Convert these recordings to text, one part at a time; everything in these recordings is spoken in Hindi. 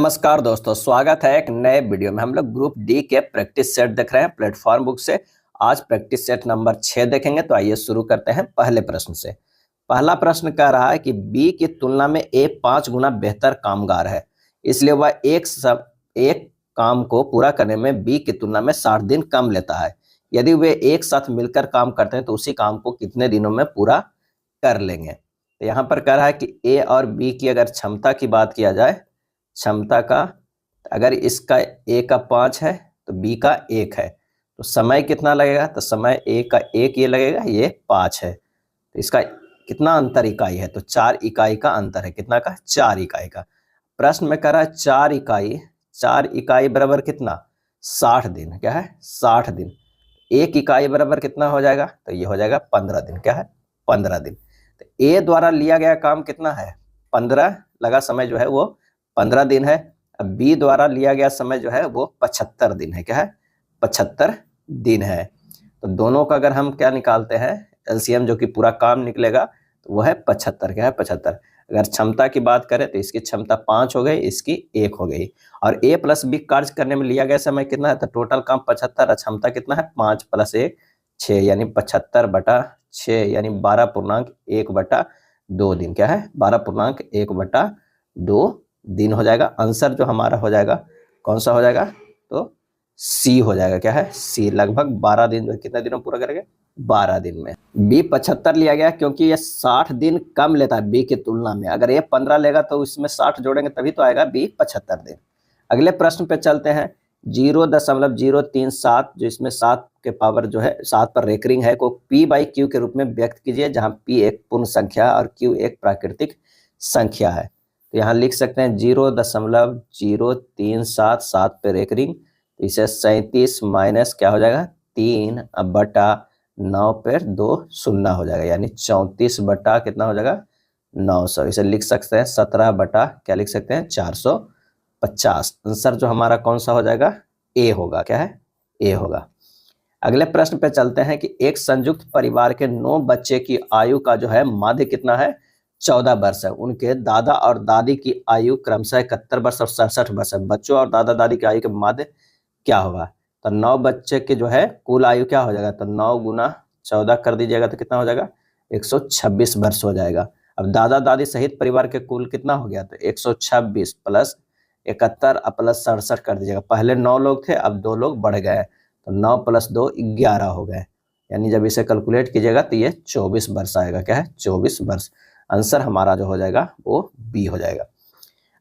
नमस्कार दोस्तों, स्वागत है एक नए वीडियो में। हम लोग ग्रुप डी के प्रैक्टिस सेट देख रहे हैं प्लेटफॉर्म बुक से। आज प्रैक्टिस सेट नंबर 6 देखेंगे। तो आइए शुरू करते हैं पहले प्रश्न से। पहला प्रश्न कह रहा है कि बी की तुलना में ए 5 गुना बेहतर कामगार है, इसलिए वह एक काम को पूरा करने में बी की तुलना में 60 दिन कम लेता है। यदि वे एक साथ मिलकर काम करते हैं तो उसी काम को कितने दिनों में पूरा कर लेंगे। तो यहाँ पर कह रहा है कि ए और बी की अगर क्षमता की बात किया जाए, क्षमता का, अगर इसका ए का 5 है तो बी का 1 है, तो समय कितना लगेगा? तो समय ए का 1 ये लगेगा, ये 5 है, तो इसका कितना अंतर इकाई है? तो 4 इकाई का अंतर है। कितना का? 4 इकाई का। प्रश्न में कह रहा है 4 इकाई बराबर कितना? 60 दिन। क्या है? 60 दिन। 1 इकाई बराबर कितना हो जाएगा? तो ये हो जाएगा 15 दिन। क्या है? 15 दिन। तो ए द्वारा लिया गया काम कितना है? 15 लगा समय जो है वो 15 दिन है। अब बी द्वारा लिया गया समय जो है वो 75 दिन है। क्या है? 75 दिन है। तो दोनों का अगर हम क्या निकालते हैं, एलसीएम, जो कि पूरा काम निकलेगा, तो वो है 75। क्या है? 75। अगर क्षमता की बात करें तो इसकी क्षमता 5 हो गई, इसकी 1 हो गई, और ए प्लस बी कार्य करने में लिया गया समय कितना है? तो टोटल काम 75 और क्षमता कितना है? 5 + 1 6, यानी 75/6 यानी 12.1/2 दिन। क्या है? 12.1/2 दिन हो जाएगा। आंसर जो हमारा हो जाएगा कौन सा हो जाएगा? तो सी हो जाएगा। क्या है? सी। लगभग 12 दिन। जो कितने दिनों पूरा करेंगे? 12 दिन में। बी 75 लिया गया क्योंकि ये 60 दिन कम लेता है बी की तुलना में। अगर ये 15 लेगा तो इसमें 60 जोड़ेंगे तभी तो आएगा बी 75 दिन। अगले प्रश्न पे चलते हैं। 0.037, जो इसमें 7 के पावर जो है 7 पर रेकरिंग है, को p/q के रूप में व्यक्त कीजिए, जहां p एक पूर्ण संख्या और q एक प्राकृतिक संख्या है। तो यहाँ लिख सकते हैं 0.0377, 7 पे रेकरिंग, तो इसे 37 माइनस क्या हो जाएगा? 3/9 पे 2 शून्य हो जाएगा, यानी 34 बटा कितना हो जाएगा? 900। इसे लिख सकते हैं 17 बटा क्या लिख सकते हैं? 450। आंसर जो हमारा कौन सा हो जाएगा? ए होगा। क्या है? ए होगा। अगले प्रश्न पे चलते हैं कि एक संयुक्त परिवार के 9 बच्चे की आयु का जो है माध्य कितना है? 14 वर्ष है। उनके दादा और दादी की आयु क्रमशः 71 वर्ष और 67 वर्ष है। बच्चों और दादा दादी की आयु के माध्य क्या होगा? तो 9 बच्चे के जो है कुल आयु क्या हो जाएगा? तो 9 गुना 14 कर दीजिएगा तो कितना हो जाएगा? 126 वर्ष हो जाएगा। अब दादा दादी सहित परिवार के कुल कितना हो गया? तो 126 + 71 + 67 कर दीजिएगा। पहले 9 लोग थे, अब 2 लोग बढ़ गए, तो 9 + 2 11 हो गए, यानी जब इसे कैलकुलेट कीजिएगा तो ये 24 वर्ष आएगा। क्या है? 24 वर्ष। आंसर हमारा जो हो जाएगा वो बी हो जाएगा।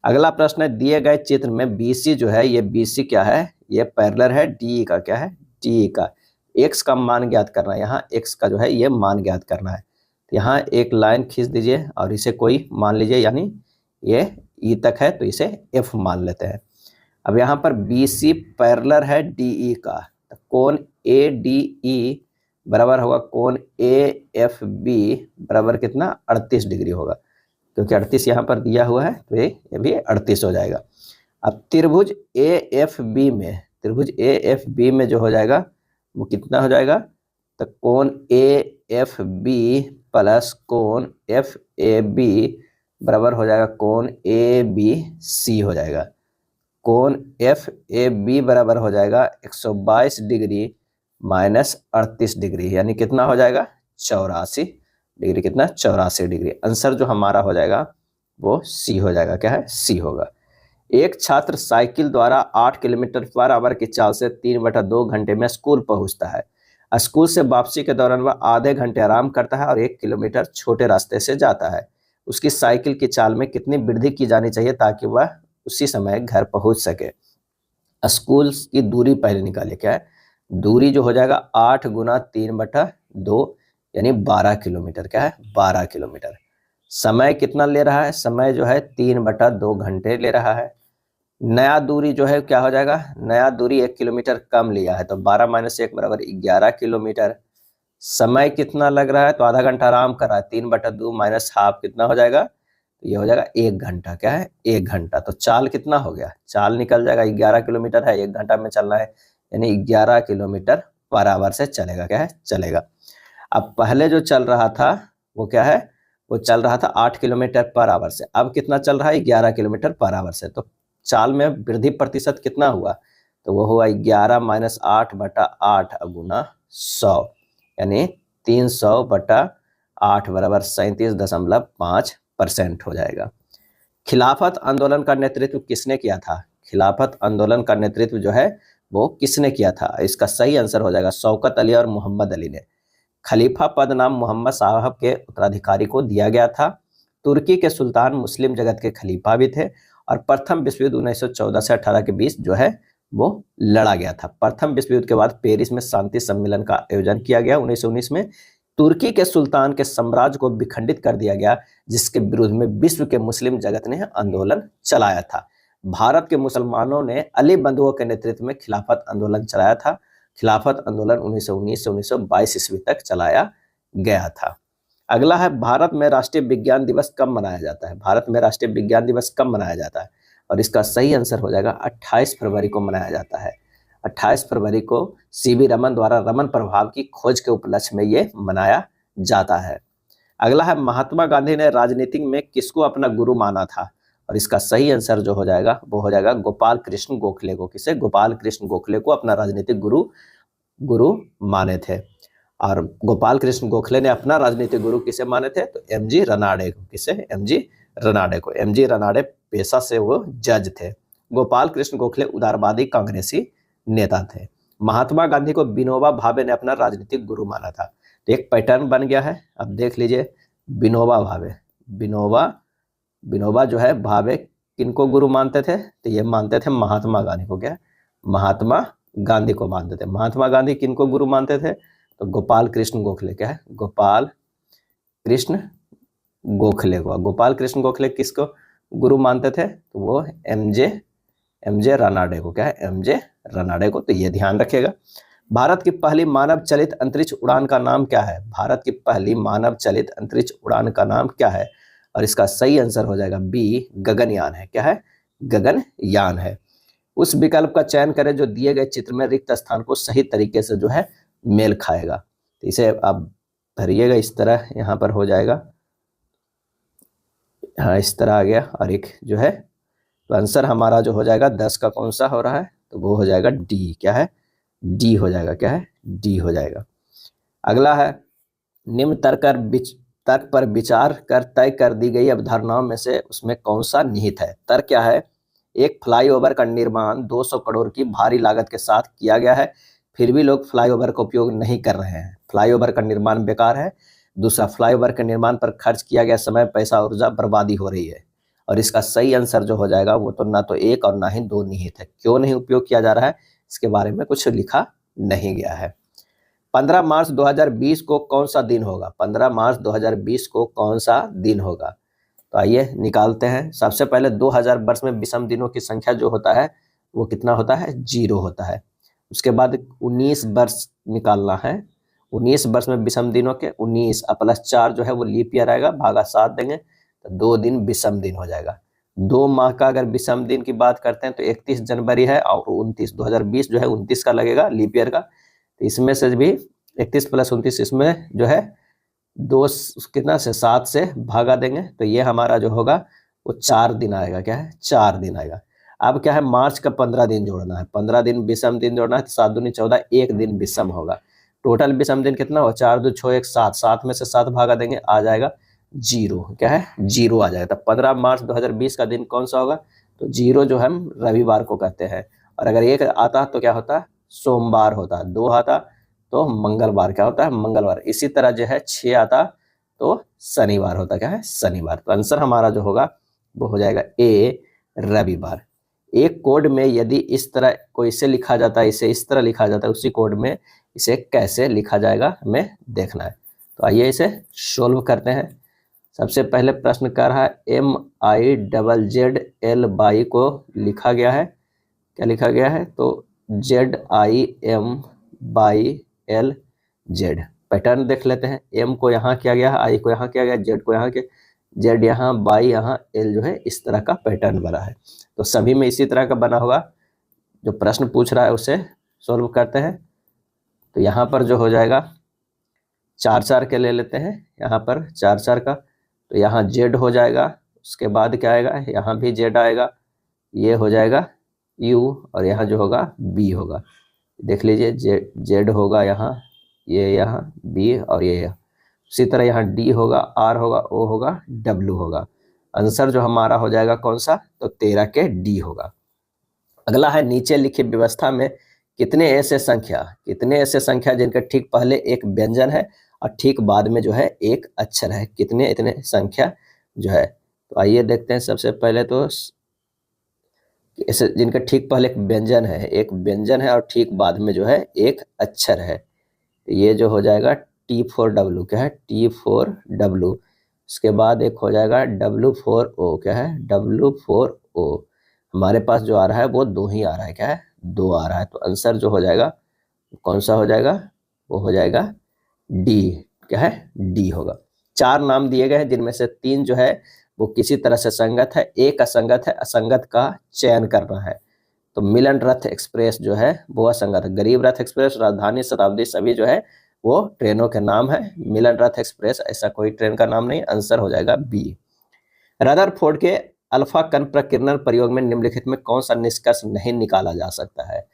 अगला प्रश्न है, दिए गए चित्र में BC जो है, ये BC क्या है? ये पैरेलल है DE का। क्या है? DE का। x का मान ज्ञात करना है। यहाँ x का जो है ये मान ज्ञात करना है। तो यहाँ एक लाइन खींच दीजिए और इसे कोई मान लीजिए, यानी ये E तक है तो इसे F मान लेते हैं। अब यहाँ पर BC पैरेलल है DE का, तो कोण ADE बराबर होगा कोण AFB बराबर कितना? 38 डिग्री होगा, क्योंकि 38 यहाँ पर दिया हुआ है, तो ये भी 38 हो जाएगा। अब त्रिभुज AFB में जो हो जाएगा वो कितना हो जाएगा? तो कोण AFB प्लस कोण FAB बराबर हो जाएगा कोण ABC हो जाएगा। कोण FAB बराबर हो जाएगा 122 डिग्री माइनस 38 डिग्री, यानी कितना हो जाएगा? 84 डिग्री। कितना? 84 डिग्री। आंसर जो हमारा हो जाएगा वो सी हो जाएगा। क्या है? सी होगा। एक छात्र साइकिल द्वारा 8 किलोमीटर/आवर की चाल से 3/2 घंटे में स्कूल पहुंचता है। स्कूल से वापसी के दौरान वह आधे घंटे आराम करता है और 1 किलोमीटर छोटे रास्ते से जाता है। उसकी साइकिल की चाल में कितनी वृद्धि की जानी चाहिए ताकि वह उसी समय घर पहुंच सके? स्कूल की दूरी पहले निकालिए। क्या है? दूरी जो हो जाएगा 8 गुना 3/2 यानी 12 किलोमीटर। क्या है? 12 किलोमीटर। समय कितना ले रहा है? समय जो है 3/2 घंटे ले रहा है। नया दूरी जो है क्या हो जाएगा? नया दूरी 1 किलोमीटर कम लिया है, तो 12 - 1 बराबर 11 किलोमीटर। समय कितना लग रहा है? तो आधा घंटा आराम कर रहा है, 3/2 माइनस हाफ कितना हो जाएगा? तो ये हो जाएगा 1 घंटा। क्या है? 1 घंटा। तो चाल कितना हो गया? चाल निकल जाएगा, 11 किलोमीटर है, 1 घंटा में चलना है, यानी 11 किलोमीटर/आवर से चलेगा। क्या है? चलेगा। अब पहले जो चल रहा था वो क्या है? वो चल रहा था 8 किलोमीटर/आवर से, अब कितना चल रहा है? 11 किलोमीटर/आवर से। तो चाल में वृद्धि प्रतिशत कितना हुआ, तो वो हुआ 11 - 8/8 गुना 100, यानी 300/8 बराबर 37.5% हो जाएगा। खिलाफत आंदोलन का नेतृत्व किसने किया था? खिलाफत आंदोलन का नेतृत्व जो है वो किसने किया था? इसका सही आंसर हो जाएगा शौकत अली और मोहम्मद अली ने। खलीफा पद नाम मोहम्मद साहब के उत्तराधिकारी को दिया गया था। तुर्की के सुल्तान मुस्लिम जगत के खलीफा भी थे और प्रथम विश्व युद्ध 1914 से 18 के बीच जो है वो लड़ा गया था। प्रथम विश्व युद्ध के बाद पेरिस में शांति सम्मेलन का आयोजन किया गया 1919 में। तुर्की के सुल्तान के साम्राज्य को विखंडित कर दिया गया, जिसके विरोध में विश्व के मुस्लिम जगत ने आंदोलन चलाया था। भारत के मुसलमानों ने अली बंधुओं के नेतृत्व में खिलाफत आंदोलन चलाया था। खिलाफत आंदोलन 1919 से 1922 ईस्वी तक चलाया गया था। अगला है, भारत में राष्ट्रीय विज्ञान दिवस कब मनाया जाता है? भारत में राष्ट्रीय विज्ञान दिवस कब मनाया जाता है? और इसका सही आंसर हो जाएगा 28 फरवरी को मनाया जाता है। 28 फरवरी को सीवी रमन द्वारा रमन प्रभाव की खोज के उपलक्ष्य में ये मनाया जाता है। अगला है, महात्मा गांधी ने राजनीति में किसको अपना गुरु माना था? और इसका सही आंसर जो हो जाएगा वो हो जाएगा गोपाल कृष्ण गोखले को। किसे? गोपाल कृष्ण गोखले को अपना राजनीतिक गुरु माने थे। और गोपाल कृष्ण गोखले ने अपना राजनीतिक गुरु किसे माने थे? तो एमजी रनाडे को। किसे? एमजी रनाडे को। एमजी रनाडे पेशा से वो जज थे। गोपाल कृष्ण गोखले उदारवादी कांग्रेसी नेता थे। महात्मा गांधी को विनोबा भावे ने अपना राजनीतिक गुरु माना था। तो एक पैटर्न बन गया है, अब देख लीजिए। विनोबा भावे, विनोबा जो है भावे किनको गुरु मानते थे? तो ये मानते थे महात्मा गांधी को। क्या? महात्मा गांधी को मानते थे। महात्मा गांधी किनको गुरु मानते थे? तो गोपाल कृष्ण गोखले। क्या है? गोपाल कृष्ण गोखले को। गोपाल कृष्ण गोखले किसको गुरु मानते थे? तो वो एमजे रनाडे को। क्या है? एमजे रनाडे को। तो ये ध्यान रखिएगा। भारत की पहली मानव चलित अंतरिक्ष उड़ान का नाम क्या है? भारत की पहली मानव चलित अंतरिक्ष उड़ान का नाम क्या है? और इसका सही आंसर हो जाएगा बी, गगनयान है। क्या है? गगनयान है। उस विकल्प का चयन करें जो दिए गए चित्र में रिक्त स्थान को सही तरीके से जो है मेल खाएगा। तो इसे आप भरिएगा इस तरह, यहाँ पर हो जाएगा। हाँ, इस तरह आ गया। और एक जो है तो आंसर हमारा जो हो जाएगा 10 का कौन सा हो रहा है? तो वो हो जाएगा डी। क्या है? डी हो जाएगा। क्या है? डी हो जाएगा। अगला है, निम्न तर्क पर विचार कर तय कर दी गई अवधारणाओं में से उसमें कौन सा निहित है? तर्क क्या है? एक फ्लाईओवर का निर्माण 200 करोड़ की भारी लागत के साथ किया गया है, फिर भी लोग फ्लाईओवर का उपयोग नहीं कर रहे हैं। फ्लाईओवर का निर्माण बेकार है। दूसरा, फ्लाईओवर के निर्माण पर खर्च किया गया समय, पैसा, ऊर्जा बर्बादी हो रही है। और इसका सही आंसर जो हो जाएगा वो तो ना तो 1 और ना ही 2 निहित है। क्यों नहीं उपयोग किया जा रहा है इसके बारे में कुछ लिखा नहीं गया है। 15 मार्च 2020 को कौन सा दिन होगा? 15 मार्च 2020 को कौन सा दिन होगा? तो आइए निकालते हैं। सबसे पहले 2000 वर्ष में विषम दिनों की संख्या जो होता है वो कितना होता है? 0 होता है। उसके बाद 19 वर्ष निकालना है। 19 वर्ष में विषम दिनों के 19 प्लस 4 जो है वो लीप ईयर आएगा, भागा 7 देंगे तो 2 दिन विषम दिन हो जाएगा। 2 माह का अगर विषम दिन की बात करते हैं तो 31 जनवरी है और 2020 जो है 29 का लगेगा लीप ईयर का। तो इसमें से भी 31 + 29 इसमें जो है 2 कितना से 7 से भागा देंगे तो ये हमारा जो होगा वो 4 दिन आएगा। क्या है? 4 दिन आएगा। अब क्या है, मार्च का 15 दिन जोड़ना है। 15 दिन विषम दिन जोड़ना है तो 7 दूनी 14, 1 दिन विषम होगा। टोटल विषम दिन कितना होगा? 4 2 6 1 7, 7 में से 7 भागा देंगे आ जाएगा 0। क्या है? 0 आ जाएगा। तो 15 मार्च 2020 का दिन कौन सा होगा? तो 0 जो हम रविवार को कहते हैं। और अगर 1 आता तो क्या होता? सोमवार होता। 2 आता तो मंगलवार। क्या होता है? मंगलवार। इसी तरह जो है 6 आता तो शनिवार होता। क्या है? शनिवार। तो आंसर हमारा जो होगा वो हो जाएगा ए, रविवार। एक कोड में यदि इस तरह को इसे लिखा जाता है, इसे इस तरह लिखा जाता है, उसी कोड में इसे कैसे लिखा जाएगा हमें देखना है। तो आइए इसे सोल्व करते हैं। सबसे पहले प्रश्न कर रहा है MIZZL को लिखा गया है। क्या लिखा गया है? तो ZIMLZ। पैटर्न देख लेते हैं। M को यहाँ किया गया, I को यहाँ किया गया, Z को यहाँ किया, Z यहाँ, Y यहाँ, L जो है इस तरह का पैटर्न बना है। तो सभी में इसी तरह का बना होगा। जो प्रश्न पूछ रहा है उसे सोल्व करते हैं। तो यहाँ पर जो हो जाएगा 4 4 के ले लेते हैं। यहाँ पर 4 4 का तो यहाँ Z हो जाएगा। उसके बाद क्या आएगा? यहाँ भी Z आएगा। ये हो जाएगा U और यहाँ जो होगा B होगा। देख लीजिए Z होगा यहाँ, ये यहाँ B और ये यहाँ। उसी तरह यहाँ D होगा, R होगा, O होगा, W होगा। आंसर जो हमारा हो जाएगा कौन सा, तो 13 के D होगा। अगला है नीचे लिखी व्यवस्था में कितने ऐसे संख्या जिनके ठीक पहले एक व्यंजन है और ठीक बाद में जो है एक अक्षर है, कितने इतने संख्या जो है। तो आइए देखते हैं। सबसे पहले तो ऐसे जिनका ठीक पहले एक व्यंजन है और ठीक बाद में जो है एक अक्षर है, तो ये जो हो जाएगा T4W, क्या है, T4W। उसके बाद एक हो जाएगा W4O, क्या है, W4O। हमारे पास जो आ रहा है वो 2 ही आ रहा है, क्या है, 2 आ रहा है। तो आंसर जो हो जाएगा कौन सा हो जाएगा, वो हो जाएगा D, क्या है, D होगा। 4 नाम दिए गए हैं जिनमें से 3 जो है वो किसी तरह से संगत है, एक असंगत है, असंगत का चयन करना है। तो मिलन रथ एक्सप्रेस जो है वो असंगत है, गरीब रथ एक्सप्रेस, राजधानी, शताब्दी सभी जो है वो ट्रेनों के नाम है। मिलन रथ एक्सप्रेस ऐसा कोई ट्रेन का नाम नहीं। आंसर हो जाएगा B। रदरफोर्ड के अल्फा कण प्रकीर्णन प्रयोग में निम्नलिखित में कौन सा निष्कर्ष नहीं निकाला जा सकता है।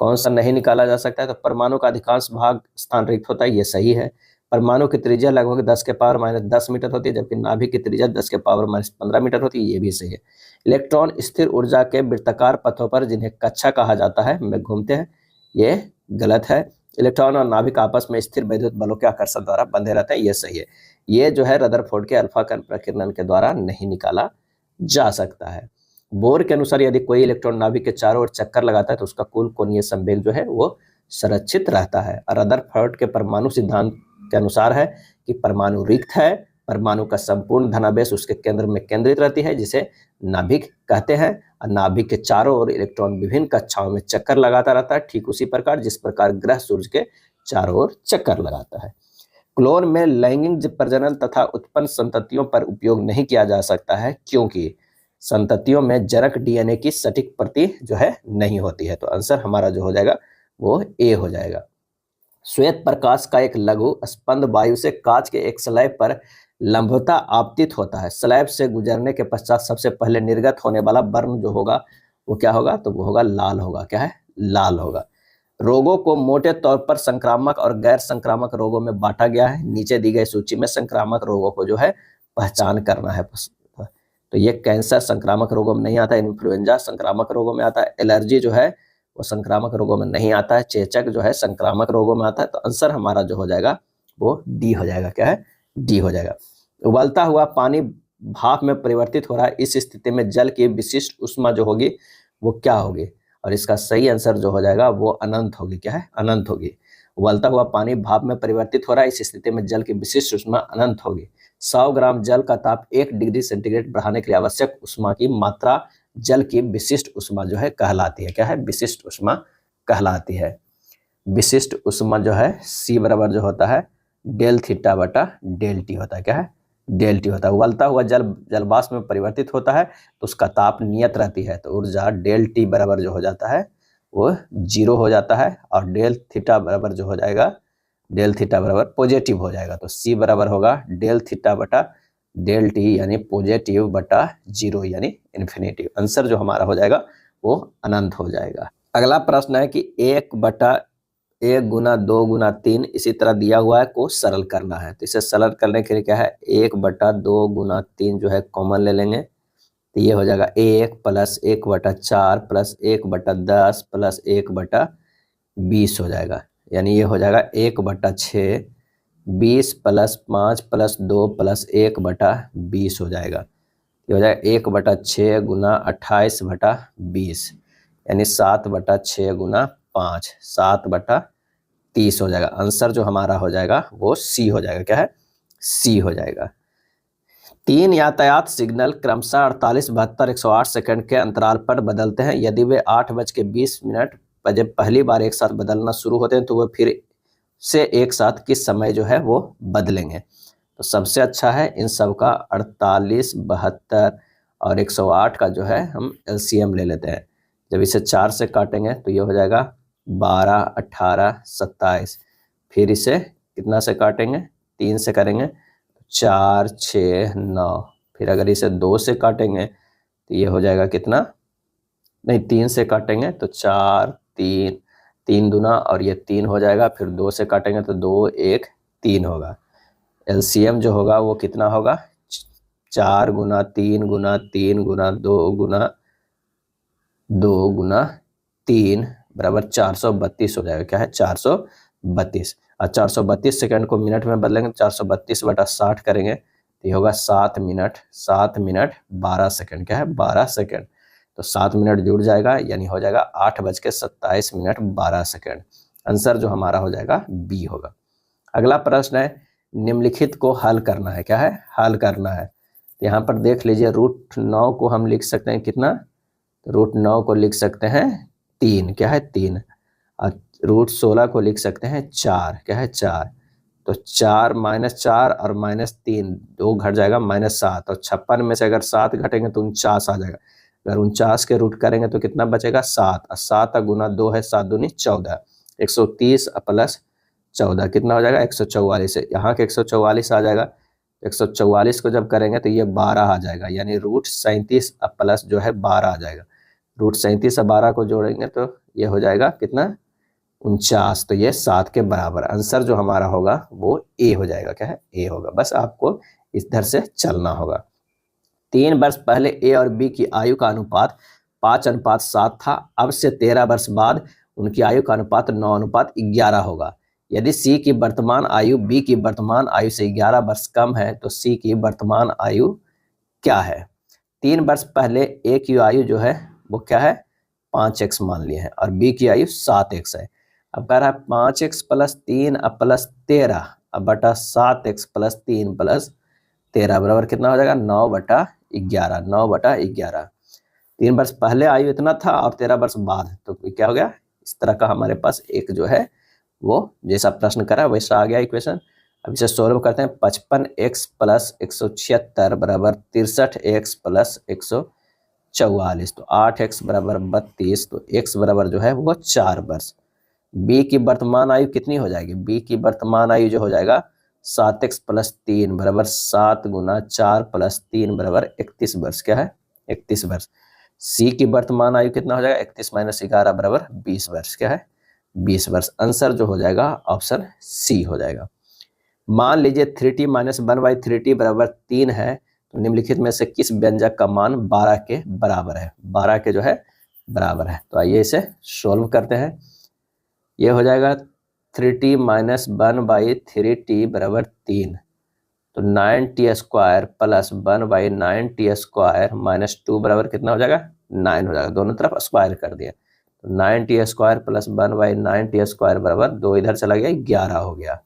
कौन सा नहीं निकाला जा सकता है, तो परमाणु का अधिकांश भाग स्थान रिक्त होता है, ये सही है। परमाणु की त्रिज्या लगभग 10 के पावर माइनस 10 मीटर होती है, जबकि नाभिक की त्रिज्या 10 के पावर माइनस 15 मीटर होती है, ये भी सही है। इलेक्ट्रॉन स्थिर ऊर्जा के वृत्ताकार पथों पर जिन्हें कक्षा कहा जाता है में घूमते हैं, ये गलत है। इलेक्ट्रॉन और नाभिक आपस में स्थिर वैद्युत बलों के आकर्षण द्वारा बंधे रहते हैं, ये सही है। ये जो है रदरफोर्ड के अल्फा कण प्रकीर्णन के द्वारा नहीं निकाला जा सकता है। बोर के अनुसार यदि कोई इलेक्ट्रॉन नाभिक के चारों ओर चक्कर लगाता है तो उसका कुल कोणीय संवेग जो है वो संरक्षित रहता है। और रदरफोर्ड के परमाणु सिद्धांत के अनुसार है कि परमाणु रिक्त है, परमाणु का संपूर्ण धनावेश उसके केंद्र में केंद्रित रहती है, जिसे नाभिक कहते हैं। और नाभिक के चारों ओर इलेक्ट्रॉन विभिन्न कक्षाओं में चक्कर लगाता रहता है, ठीक उसी प्रकार जिस प्रकार ग्रह सूर्य के चारों ओर चक्कर लगाता है। क्लोन में लैंगिक प्रजनन तथा उत्पन्न संततियों पर उपयोग नहीं किया जा सकता है, क्योंकि संततियों में जरक डीएनए की सटीक प्रति जो है नहीं होती है। तो आंसर हमारा जो हो जाएगा वो ए हो जाएगा। श्वेत प्रकाश का एक लघु स्पंद वायु से कांच के एक स्लैब पर लंबवता आपतित होता है। स्लैब से गुजरने के पश्चात सबसे पहले निर्गत होने वाला वर्ण जो होगा वो क्या होगा, तो वो होगा लाल होगा, क्या है, लाल होगा। रोगों को मोटे तौर पर संक्रामक और गैर संक्रामक रोगों में बांटा गया है। नीचे दी गई सूची में संक्रामक रोगों को जो है पहचान करना है। तो ये कैंसर संक्रामक रोगों में नहीं आता है, इन्फ्लुएंजा संक्रामक रोगों में आता है, एलर्जी जो है वो संक्रामक रोगों में नहीं आता है, चेचक जो है संक्रामक रोगों में आता है। तो आंसर हमारा जो हो जाएगा वो डी हो जाएगा, क्या है, डी हो जाएगा। उबलता हुआ पानी भाप में परिवर्तित हो रहा है, इस स्थिति में जल की विशिष्ट ऊष्मा जो होगी वो क्या होगी, और इसका सही आंसर जो हो जाएगा वो अनंत होगी, क्या है, अनंत होगी। उबलता हुआ पानी भाप में परिवर्तित हो रहा है, इस स्थिति में जल की विशिष्ट ऊष्मा अनंत होगी। 100 ग्राम जल का ताप 1 डिग्री सेंटीग्रेड बढ़ाने के लिए आवश्यक ऊष्मा की मात्रा जल की विशिष्ट ऊष्मा जो है कहलाती है, क्या है, विशिष्ट ऊष्मा कहलाती है। विशिष्ट ऊष्मा जो है C बराबर जो होता है डेल थीटा बटा डेल टी होता है, क्या है, डेल टी होता है। उबलता हुआ जल जलवाष्प में परिवर्तित होता है तो उसका ताप नियत रहती है, तो ऊर्जा डेल टी बराबर जो हो जाता है वो 0 हो जाता है, और डेल थीटा बराबर जो हो जाएगा, डेल थीटा बराबर पॉजिटिव हो जाएगा। तो C बराबर होगा डेल थीटा बटा डेल टी यानी पॉजिटिव बटा 0 यानी इन्फिनिटी। आंसर जो हमारा हो जाएगा वो अनंत हो जाएगा। अगला प्रश्न है कि 1/1 गुना 2 गुना 3 इसी तरह दिया हुआ है को सरल करना है। तो इसे सरल करने के लिए क्या है, 1/2 गुना 3 जो है कॉमन ले लेंगे, तो ये हो जाएगा 1 प्लस 1/4 प्लस 1/10 प्लस 1/20 हो जाएगा, यानी ये हो जाएगा 1/6, 20 प्लस 5 प्लस 2 प्लस 1/20 हो जाएगा। ये हो जाएगा 1/6 गुना 28/20 यानी 7/6 गुना 5 7/30 हो जाएगा। आंसर जो हमारा हो जाएगा वो सी हो जाएगा, क्या है, सी हो जाएगा। 3 यातायात सिग्नल क्रमशः 48, 72, 108 सेकंड के अंतराल पर बदलते हैं। यदि वे 8:20 पर जब पहली बार एक साथ बदलना शुरू होते हैं तो वह फिर से एक साथ किस समय जो है वो बदलेंगे। तो सबसे अच्छा है इन सब का 48, 72 और 108 का जो है हम एलसीएम ले लेते हैं। जब इसे 4 से काटेंगे तो ये हो जाएगा 12, 18, 27। फिर इसे कितना से काटेंगे, 3 से करेंगे, 4, 6, 9। फिर अगर इसे 2 से काटेंगे तो ये हो जाएगा कितना, नहीं, 3 से काटेंगे तो 4, 3, 3 दूना और ये 3 हो जाएगा, फिर 2 से काटेंगे तो 2, 1, 3 होगा। एलसीएम जो होगा वो कितना होगा, 4 गुना 3 गुना 3 गुना 2 गुना 2 गुना 3 बराबर 432 हो जाएगा। क्या है, 432। और 432 सेकंड को मिनट में बदलेंगे, 432/60 करेंगे तो ये होगा 7 मिनट 7 मिनट 12 सेकंड। क्या है, 12 सेकंड। तो 7 मिनट जुड़ जाएगा, यानी हो जाएगा 8:27 12 सेकंड। आंसर जो हमारा हो जाएगा बी होगा। अगला प्रश्न है, निम्नलिखित को हल करना है। क्या है, हल करना है। तो यहाँ पर देख लीजिए, √9 को हम लिख सकते हैं कितना, √9 को लिख सकते हैं 3। क्या है, 3। और √16 को लिख सकते हैं 4। क्या है, 4। तो 4 -4 और -3 2 घट जाएगा -7, और 56 में से अगर 7 घटेंगे तो 49 आ जाएगा। अगर 49 के रूट करेंगे तो कितना बचेगा, 7। और 7 गुना 2 है, 7 दूनी 14। 130 प्लस 14 कितना हो जाएगा, 144 है। यहाँ के 144 आ जाएगा। 144 को जब करेंगे तो ये 12 आ जाएगा, यानी √37 प्लस जो है 12 आ जाएगा। √37 और 12 को जोड़ेंगे तो ये हो जाएगा कितना, 49। तो ये 7 के बराबर। आंसर जो हमारा होगा वो ए हो जाएगा। क्या है, ए होगा। बस आपको इधर से चलना होगा। 3 वर्ष पहले ए और बी की आयु का अनुपात 5:7 था। अब से 13 वर्ष बाद उनकी आयु का अनुपात 9:11 होगा। यदि सी की वर्तमान आयु बी की वर्तमान आयु से 11 वर्ष कम है तो सी की वर्तमान आयु क्या है। 3 वर्ष पहले ए की आयु जो है वो क्या है, 5x मान लिए हैं, और बी की आयु 7x है। अब कह रहा है 5x प्लस 3 प्लस 13 अब बटा 7x प्लस 3 प्लस 13 बराबर कितना हो जाएगा, 9/11। 9/11। 3 वर्ष पहले आयु इतना था और 13 वर्ष बाद, तो क्या हो गया, इस तरह का हमारे पास एक जो है वो जैसा प्रश्न करा वैसा आ गया इक्वेशन। अब इसे सोल्व करते हैं। 55x प्लस 176 बराबर 63x प्लस 144। तो 8x बराबर 32। तो x बराबर जो है वो 4 वर्ष। b की वर्तमान आयु कितनी हो जाएगी, b की वर्तमान आयु जो हो जाएगा 7x प्लस 3 बराबर 7 गुना 4 प्लस 3 बराबर 31 वर्ष। क्या है, 31 वर्ष। सी की वर्तमान आयु कितना हो जाएगा, 31 - 11 बराबर 20 वर्ष। क्या है, 20 वर्ष। आंसर जो हो जाएगा ऑप्शन सी हो जाएगा। मान लीजिए 3t - 1/3t बराबर 3 है, तो निम्नलिखित में से किस व्यंजक का मान 12 के बराबर है। 12 के जो है बराबर है। तो आइए इसे सोल्व करते हैं। ये हो जाएगा 3t - 1/3t बराबर 3। तो 9t² प्लस 1/9t² -2 बराबर कितना हो जाएगा, 9 हो जाएगा। दोनों तरफ स्क्वायर कर दिया। तो 9t² प्लस 1/9t² बराबर 2 इधर चला गया, 11 हो गया।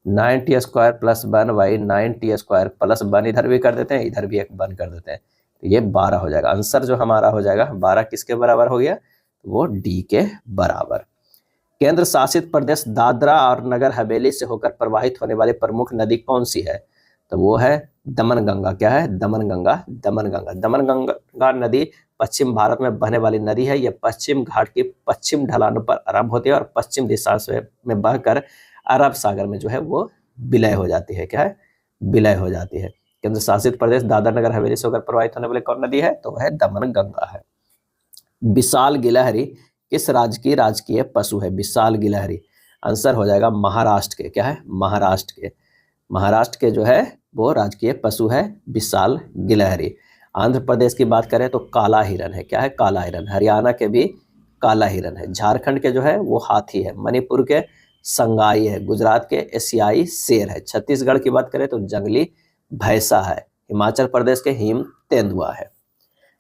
9t² प्लस 1/9t² प्लस 1 इधर भी कर देते हैं, इधर भी एक 1 कर देते हैं, तो ये 12 हो जाएगा। आंसर जो हमारा हो जाएगा 12 किसके बराबर हो गया, वो डी के बराबर। केंद्र शासित प्रदेश दादरा और नगर हवेली से होकर प्रवाहित होने वाली प्रमुख नदी कौन सी है, तो वो है दमनगंगा। क्या है, दमनगंगा। दमनगंगा। दमनगंगा नदी पश्चिम भारत में बहने वाली नदी है। यह पश्चिम घाट की पश्चिम ढलानों पर आरंभ होती है और पश्चिम दिशा में बहकर अरब सागर में जो है वो विलय हो जाती है। क्या है, विलय हो जाती है। केंद्र शासित प्रदेश दादरा नगर हवेली से होकर प्रवाहित होने वाली कौन नदी है, तो वह दमनगंगा है। विशाल गिलहरी किस राज्य की राजकीय पशु है, विशाल गिलहरी। आंसर हो जाएगा महाराष्ट्र के। क्या है, महाराष्ट्र के। महाराष्ट्र के जो है वो राजकीय पशु है विशाल गिलहरी। आंध्र प्रदेश की बात करें तो काला हिरन है। क्या है, काला हिरन। हरियाणा के भी काला हिरन है। झारखंड के जो है वो हाथी है। मणिपुर के संगाई है। गुजरात के एशियाई शेर है। छत्तीसगढ़ की बात करें तो जंगली भैंसा है। हिमाचल प्रदेश के हिम तेंदुआ है।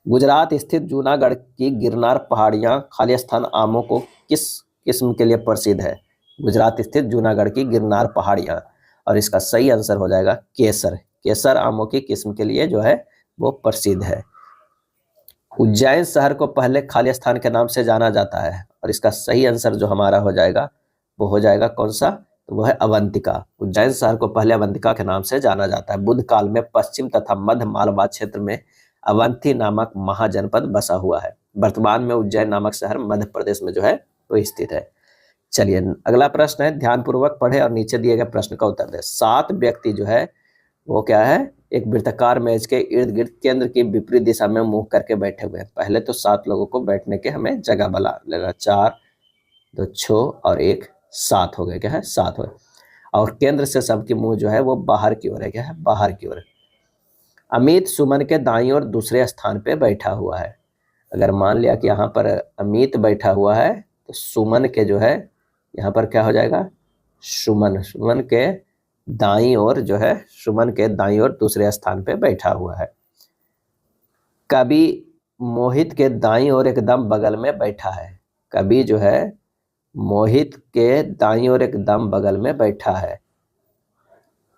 गुजरात स्थित जूनागढ़ की गिरनार पहाड़ियां खालिस्तान आमों को किस किस्म के लिए प्रसिद्ध है। गुजरात स्थित जूनागढ़ की गिरनार पहाड़ियां, और इसका सही आंसर हो जाएगा केसर। केसर आमों की किस्म के लिए जो है वो प्रसिद्ध है। उज्जैन शहर को पहले खालिस्तान के नाम से जाना जाता है, और इसका सही आंसर जो हमारा हो जाएगा वो हो जाएगा कौन सा, तो वो है अवंतिका। उज्जैन शहर को पहले अवंतिका के नाम से जाना जाता है। बुद्ध काल में पश्चिम तथा मध्य मालवा क्षेत्र में अवंती नामक महाजनपद बसा हुआ है। वर्तमान में उज्जैन नामक शहर मध्य प्रदेश में जो है वो स्थित है। चलिए अगला प्रश्न है, ध्यानपूर्वक पढ़े और नीचे दिए गए प्रश्न का उत्तर दे। 7 व्यक्ति जो है वो क्या है, एक वृत्ताकार मेज के इर्द गिर्द केंद्र की विपरीत दिशा में मुंह करके बैठे हुए हैं। पहले तो 7 लोगों को बैठने के हमें जगह बना लगा, 4 2 6 और 1 7 हो गए, क्या है 7 हो गए। और केंद्र से सबके मुंह जो है वो बाहर की ओर है, क्या है बाहर की ओर। अमित सुमन के दाईं ओर दूसरे स्थान पे बैठा हुआ है। अगर मान लिया कि यहाँ पर अमित बैठा हुआ है तो सुमन के जो है यहाँ पर क्या हो जाएगा, सुमन के दाईं ओर जो है, सुमन के दाईं ओर दूसरे स्थान पे बैठा हुआ है। कवि मोहित के दाईं ओर एकदम बगल में बैठा है। कवि जो है मोहित के दाईं ओर एकदम बगल में बैठा है।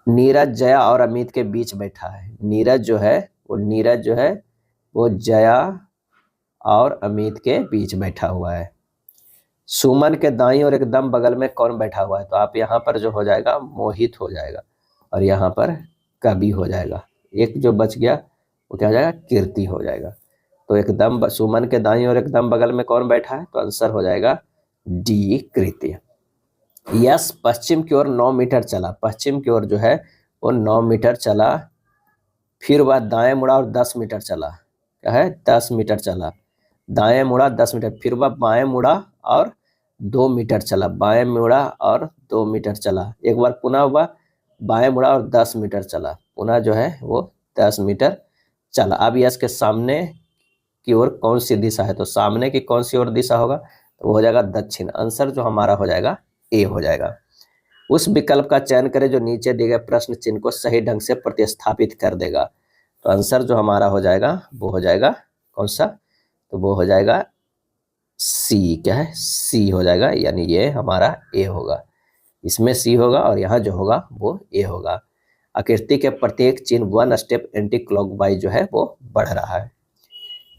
नीरज जया और अमित के बीच बैठा है। नीरज जो है वो जया और अमित के बीच बैठा हुआ है। सुमन के दाईं ओर एकदम बगल में कौन बैठा हुआ है, तो आप यहाँ पर जो हो जाएगा मोहित हो जाएगा और यहाँ पर कवि हो जाएगा। एक जो बच गया वो क्या हो जाएगा, कीर्ति हो जाएगा। तो एकदम सुमन के दाईं ओर एकदम बगल में कौन बैठा है, तो आंसर हो जाएगा डी कीर्ति। यस पश्चिम की ओर 9 मीटर चला। पश्चिम की ओर जो है वो 9 मीटर चला। फिर वह दाएं मुड़ा और 10 मीटर चला। क्या है 10 मीटर चला। दाएं मुड़ा 10 मीटर, फिर वह बाएं मुड़ा और 2 मीटर चला। बाएं मुड़ा और 2 मीटर चला। एक बार पुनः वह बाएं मुड़ा और 10 मीटर चला। पुनः जो है वो 10 मीटर चला। अब यस के सामने की ओर कौन सी दिशा है, तो सामने की कौन सी ओर दिशा होगा, तो वो हो जाएगा दक्षिण। आंसर जो हमारा हो जाएगा ए हो जाएगा। उस विकल्प का चयन करें जो नीचे दिए गए प्रश्न चिन्ह को सही ढंग से प्रतिस्थापित कर देगा। तो आंसर जो हमारा हो जाएगा वो हो जाएगा कौन सा, तो वो हो जाएगा सी। क्या है सी हो जाएगा, यानी ये हमारा ए होगा। इसमें सी होगा और यहाँ जो होगा वो ए होगा। आकृति के प्रत्येक चिन्ह 1 स्टेप एंटी क्लॉकवाइज जो है वो बढ़ रहा है।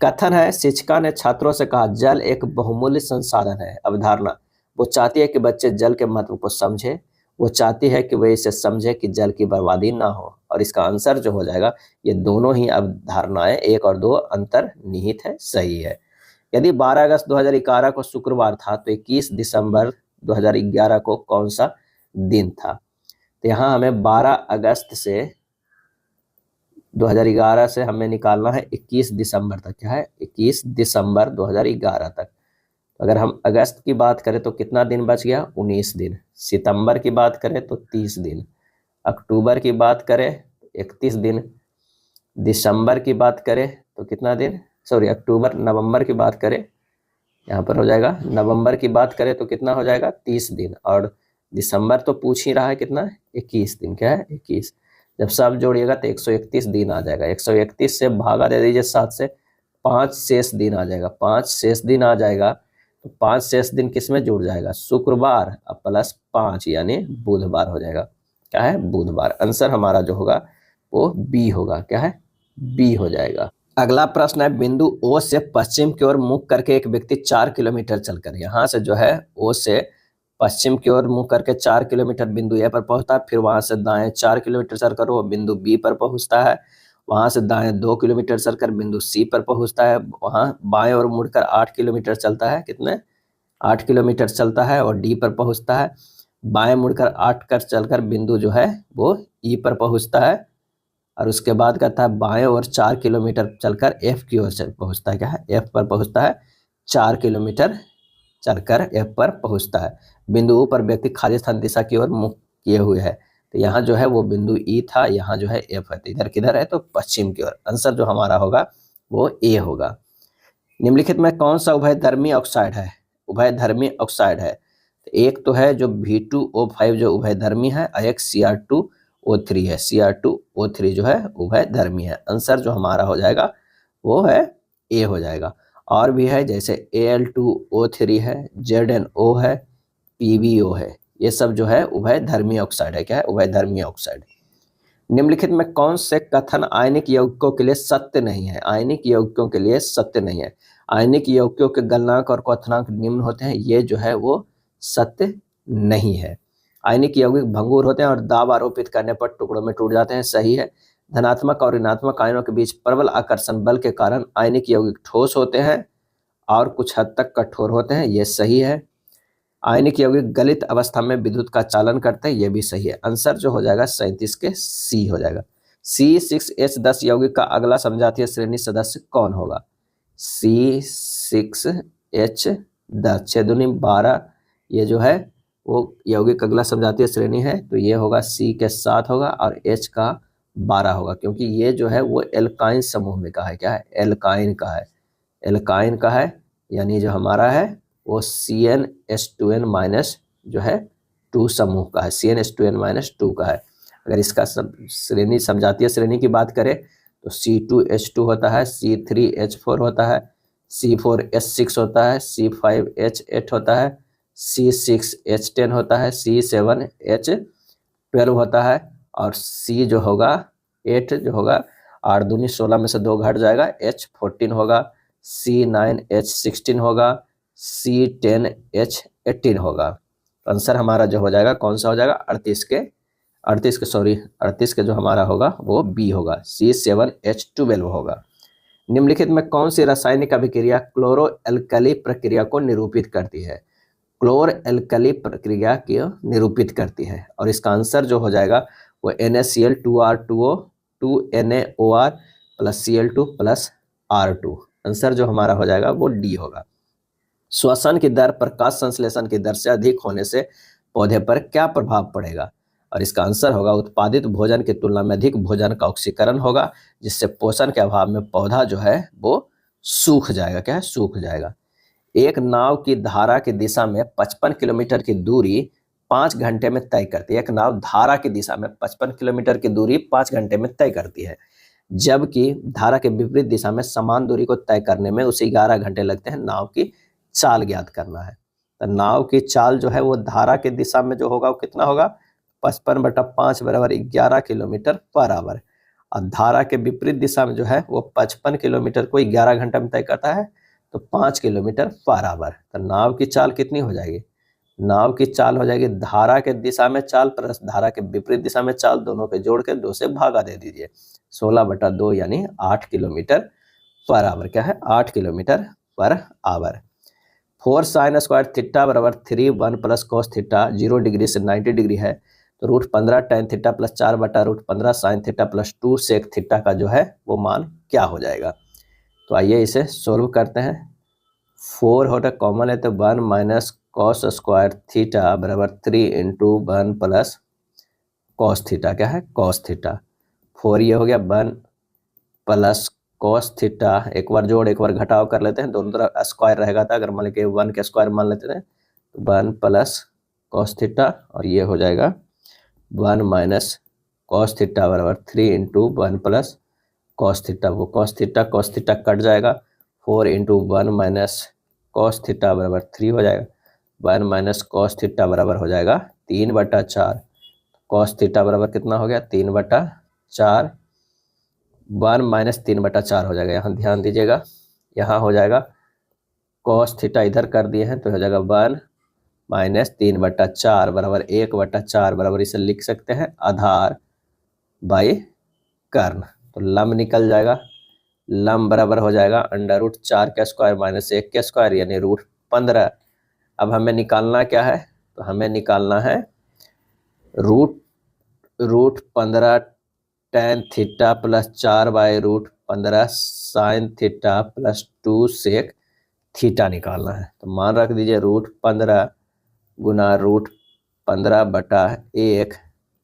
कथन है, शिक्षिका ने छात्रों से कहा जल एक बहुमूल्य संसाधन है। अवधारणा, वो चाहती है कि बच्चे जल के महत्व को समझे। वो चाहती है कि वे इसे समझे कि जल की बर्बादी ना हो। और इसका आंसर जो हो जाएगा, ये दोनों ही अवधारणाएं 1 और 2 अंतर्निहित है, सही है। यदि 12 अगस्त 2011 को शुक्रवार था तो 21 दिसंबर 2011 को कौन सा दिन था। तो यहाँ हमें 12 अगस्त से 2011 से हमें निकालना है 21 दिसंबर तक। क्या है 21 दिसंबर 2011 तक। अगर हम अगस्त की बात करें तो कितना दिन बच गया, 19 दिन। सितंबर की बात करें तो 30 दिन। अक्टूबर की बात करें तो 31 दिन। दिसंबर की बात करें तो कितना दिन, अक्टूबर, नवंबर की बात करें, यहाँ पर हो जाएगा नवंबर की बात करें तो कितना हो जाएगा 30 दिन। और दिसंबर तो पूछ ही रहा है कितना, 21 दिन। क्या है 21। जब सब जोड़िएगा तो 131 दिन आ जाएगा। 131 से भागा दे दीजिए 7 से, 5 शेष दिन आ जाएगा। 5 शेष दिन आ जाएगा तो 5 शेष दिन किस में जुड़ जाएगा, शुक्रवार प्लस 5 यानी बुधवार हो जाएगा। क्या है बुधवार। आंसर हमारा जो होगा वो बी होगा। क्या है बी हो जाएगा। अगला प्रश्न है, बिंदु ओ से पश्चिम की ओर मुख करके एक व्यक्ति 4 किलोमीटर चलकर, यहाँ से जो है ओ से पश्चिम की ओर मुख करके 4 किलोमीटर बिंदु ए पर पहुंचता है। फिर वहां से दाएं 4 किलोमीटर चलकर वो बिंदु बी पर पहुंचता है। वहां से दाएं 2 किलोमीटर चलकर बिंदु सी पर पहुंचता है। वहां बाएं ओर मुड़कर 8 किलोमीटर चलता है। कितने 8 किलोमीटर चलता है और डी पर पहुंचता है। बाएं मुड़कर 8 कर चलकर बिंदु जो है वो ई पर पहुंचता है। और उसके बाद कहता है बाएं ओर 4 किलोमीटर चलकर एफ की ओर पहुंचता है। क्या है एफ पर पहुंचता है। 4 किलोमीटर चलकर एफ पर पहुंचता है। बिंदु ओ पर व्यक्ति खाली स्थान दिशा की ओर मुख किए हुए है। तो यहाँ जो है वो बिंदु ई था, यहाँ जो है एफ है। तो इधर किधर है, तो पश्चिम की ओर। आंसर जो हमारा होगा वो ए होगा। निम्नलिखित में कौन सा उभयधर्मी ऑक्साइड है, उभयधर्मी ऑक्साइड है। तो एक तो है जो V2O5 जो उभयधर्मी है, और एक Cr2O3 है। Cr2O3 जो है उभयधर्मी है। आंसर जो हमारा हो जाएगा वो है ए हो जाएगा। और भी है जैसे Al2O3 है, ZnO है, PbO है। ये सब जो है उभयधर्मी ऑक्साइड है। क्या है उभयधर्मी ऑक्साइड। निम्नलिखित में कौन से कथन आयनिक यौगिकों के लिए सत्य नहीं है, आयनिक यौगिकों के लिए सत्य नहीं है। आयनिक यौगिकों के गलनांक और क्वथनांक निम्न होते हैं, ये जो है वो सत्य नहीं है। आयनिक यौगिक भंगुर होते हैं और दाब आरोपित करने पर टुकड़ों में टूट जाते हैं, सही है। धनात्मक और ऋणात्मक आयनों के बीच प्रबल आकर्षण बल के कारण आयनिक यौगिक ठोस होते हैं और कुछ हद तक कठोर होते हैं, ये सही है। आयनिक यौगिक गलित अवस्था में विद्युत का चालन करते हैं, ये भी सही है। आंसर जो हो जाएगा 37 के सी हो जाएगा। C6H10 यौगिक का अगला समजातीय श्रेणी सदस्य कौन होगा? C6H10 6 दूनी 12, ये जो है वो यौगिक अगला समजातीय श्रेणी है, तो ये होगा C के 7 होगा और H का 12 होगा, क्योंकि ये जो है वो एल्काइन समूह में का है। क्या है? एल्काइन का है, एल्काइन का है, यानी जो हमारा है वो CnH2n माइनस जो है 2 समूह का है, CnH2n-2 का है। अगर इसका श्रेणी समजातीय श्रेणी की बात करें तो C2H2 होता है, C3H4 होता है, C4H6 होता है, C5H8 होता है, C6H10 होता है, C7H12 होता है, और C जो होगा 8 जो होगा 8 दूनी 16 में से 2 घट जाएगा, H14 होगा, C9H16 होगा, C10H18 होगा। आंसर हमारा जो हो जाएगा कौन सा हो जाएगा? 38 के जो हमारा होगा वो बी होगा, C7H12 होगा। निम्नलिखित में कौन सी रासायनिक अभिक्रिया क्लोरो एल्कली प्रक्रिया को निरूपित करती है? क्लोर एल्कली प्रक्रिया को निरूपित करती है, और इसका आंसर जो हो जाएगा वो NaCl2R2O 2NaOR plus Cl2 plus R2। Answer जो हमारा हो जाएगा वो डी होगा। श्वसन की दर प्रकाश संश्लेषण की दर से अधिक होने से पौधे पर क्या प्रभाव पड़ेगा? और इसका आंसर होगा उत्पादित भोजन की तुलना में अधिक भोजन का ऑक्सीकरण होगा, जिससे पोषण के अभाव में पौधा जो है वो सूख जाएगा। क्या है? सूख जाएगा। एक नाव की धारा की दिशा में 55 किलोमीटर की दूरी 5 घंटे में तय करती है। एक नाव धारा की दिशा में 55 किलोमीटर की दूरी 5 घंटे में तय करती है, जबकि धारा के विपरीत दिशा में समान दूरी को तय करने में उसे 11 घंटे लगते हैं। नाव की चाल ज्ञात करना है। तो नाव की चाल जो है वो धारा की दिशा में जो होगा वो कितना होगा? 55/5 बराबर 11 किलोमीटर पर आवर, और धारा के विपरीत दिशा में जो है वो 55 किलोमीटर को 11 घंटा में तय करता है, तो 5 किलोमीटर पर आवर। तो नाव की चाल कितनी हो जाएगी? नाव की चाल हो जाएगी धारा के दिशा में चाल प्लस धारा के विपरीत दिशा में चाल, दोनों के जोड़ के 2 से भागा दे दीजिए, 16/2 यानी 8 किलोमीटर पर आवर। क्या है? 8 kilometre per hour. 4 sin square theta बराबर 3 1 प्लस कॉस थीटा 0 डिग्री से 90 डिग्री है, तो √15 tan theta plus 4/√15 sin theta plus 2 sec theta का जो है वो मान क्या हो जाएगा? तो आइए इसे सोल्व करते हैं। 4 होता कॉमन है, तो 1 माइनस कॉस स्क्वायर थीटा बराबर 3 इंटू 1 प्लस कॉस थीटा। क्या है? Cos theta. 4 ये हो गया 1 प्लस कॉस थीटा, एक बार जोड़ एक बार घटाव कर लेते हैं, दोनों तरफ स्क्वायर रहेगा था, अगर मान लीजिए 1 के स्क्वायर मान लेते हैं तो 1 प्लस कॉस थीटा, और ये हो जाएगा 1 माइनस कॉस थीटा बराबर 3 इंटू 1 प्लस कॉस थीटा। वो कॉस थीटा कट जाएगा, 4 इंटू 1 माइनस कॉस थीटा बराबर 3 हो जाएगा, 1 माइनस कॉस थीटा बराबर हो जाएगा 3/4। कॉस थीटा बराबर कितना हो गया? 3/4। 1 माइनस 3/4 हो जाएगा। यहाँ ध्यान दीजिएगा, यहाँ हो जाएगा कॉस थीटा इधर कर दिए हैं, तो हो जाएगा 1 माइनस 3/4 बराबर 1/4 बराबर इसे लिख सकते हैं आधार बाई कर्ण। तो लंब निकल जाएगा, लंब बराबर हो जाएगा √4 का स्क्वायर माइनस 1 का स्क्वायर यानी √15। अब हमें निकालना क्या है? तो हमें निकालना है √15 tan theta plus 4/√15 sin theta plus 2 sec theta निकालना है। तो मान रख दीजिए √15 गुना √15/1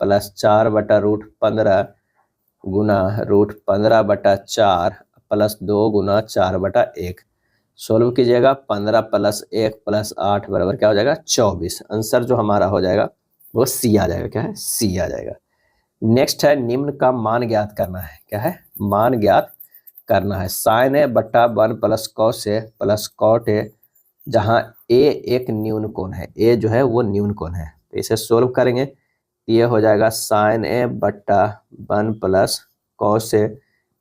प्लस 4/√15 गुना √15/4 प्लस 2 गुना 4/1। सोल्व कीजिएगा, 15 प्लस 1 प्लस 8 बराबर क्या हो जाएगा? 24। आंसर जो हमारा हो जाएगा वो सी आ जाएगा। क्या है? सी आ जाएगा। नेक्स्ट है निम्न का मान ज्ञात करना है। क्या है? मान ज्ञात करना है। साइन ए बट्टा 1 plus cos A plus cot A, जहाँ ए एक न्यून कोण है, ए जो है वो न्यून कोण है, तो इसे सोल्व करेंगे। ये हो जाएगा साइन ए बट्टा 1 plus cos A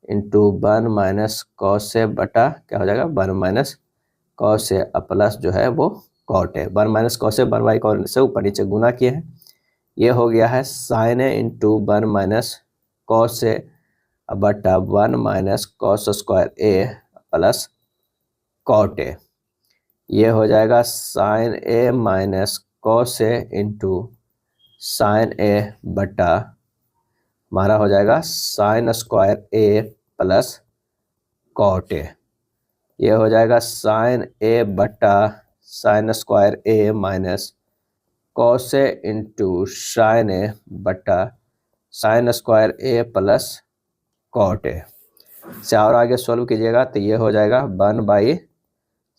into 1 minus cos A बटा क्या हो जाएगा? 1 माइनस कॉस ए प्लस जो है वो कॉट ए। 1 माइनस कॉस ए 1/कॉस से ऊपर नीचे गुना किए हैं, ये हो गया है sine A into 1 minus cos A बटा 1 minus cos square A plus cot A. ये हो जाएगा sine A minus cos A into sine A बटा हमारा हो जाएगा sine square A plus cot A. ये हो जाएगा साइन ए बटा sine square A minus cos A into sine A बटा sine square A plus cot A से और आगे सोल्व कीजिएगा तो ये हो जाएगा 1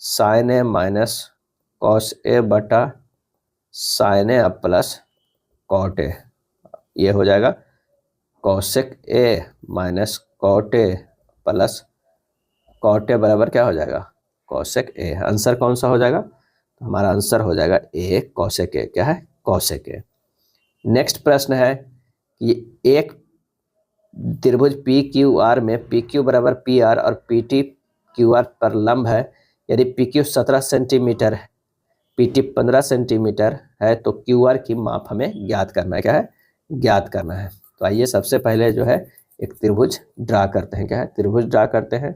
sine A minus cos A बटा sine A plus cot A. ये हो जाएगा cosec A minus cot A plus cot A बराबर क्या हो जाएगा कॉसेक ए। आंसर कौन सा हो जाएगा तो हमारा आंसर हो जाएगा ए कॉसेक ए। क्या है कॉसेक ए। नेक्स्ट प्रश्न है कि एक त्रिभुज पी क्यू आर में पी क्यू बराबर पी आर और पी टी क्यू आर पर लंब है। यदि पी क्यू 17 सेंटीमीटर है, पी टी 15 सेंटीमीटर है तो क्यू आर की माप हमें ज्ञात करना है। क्या है ज्ञात करना है। तो आइए सबसे पहले जो है एक त्रिभुज ड्रा करते हैं। क्या है त्रिभुज ड्रा करते हैं।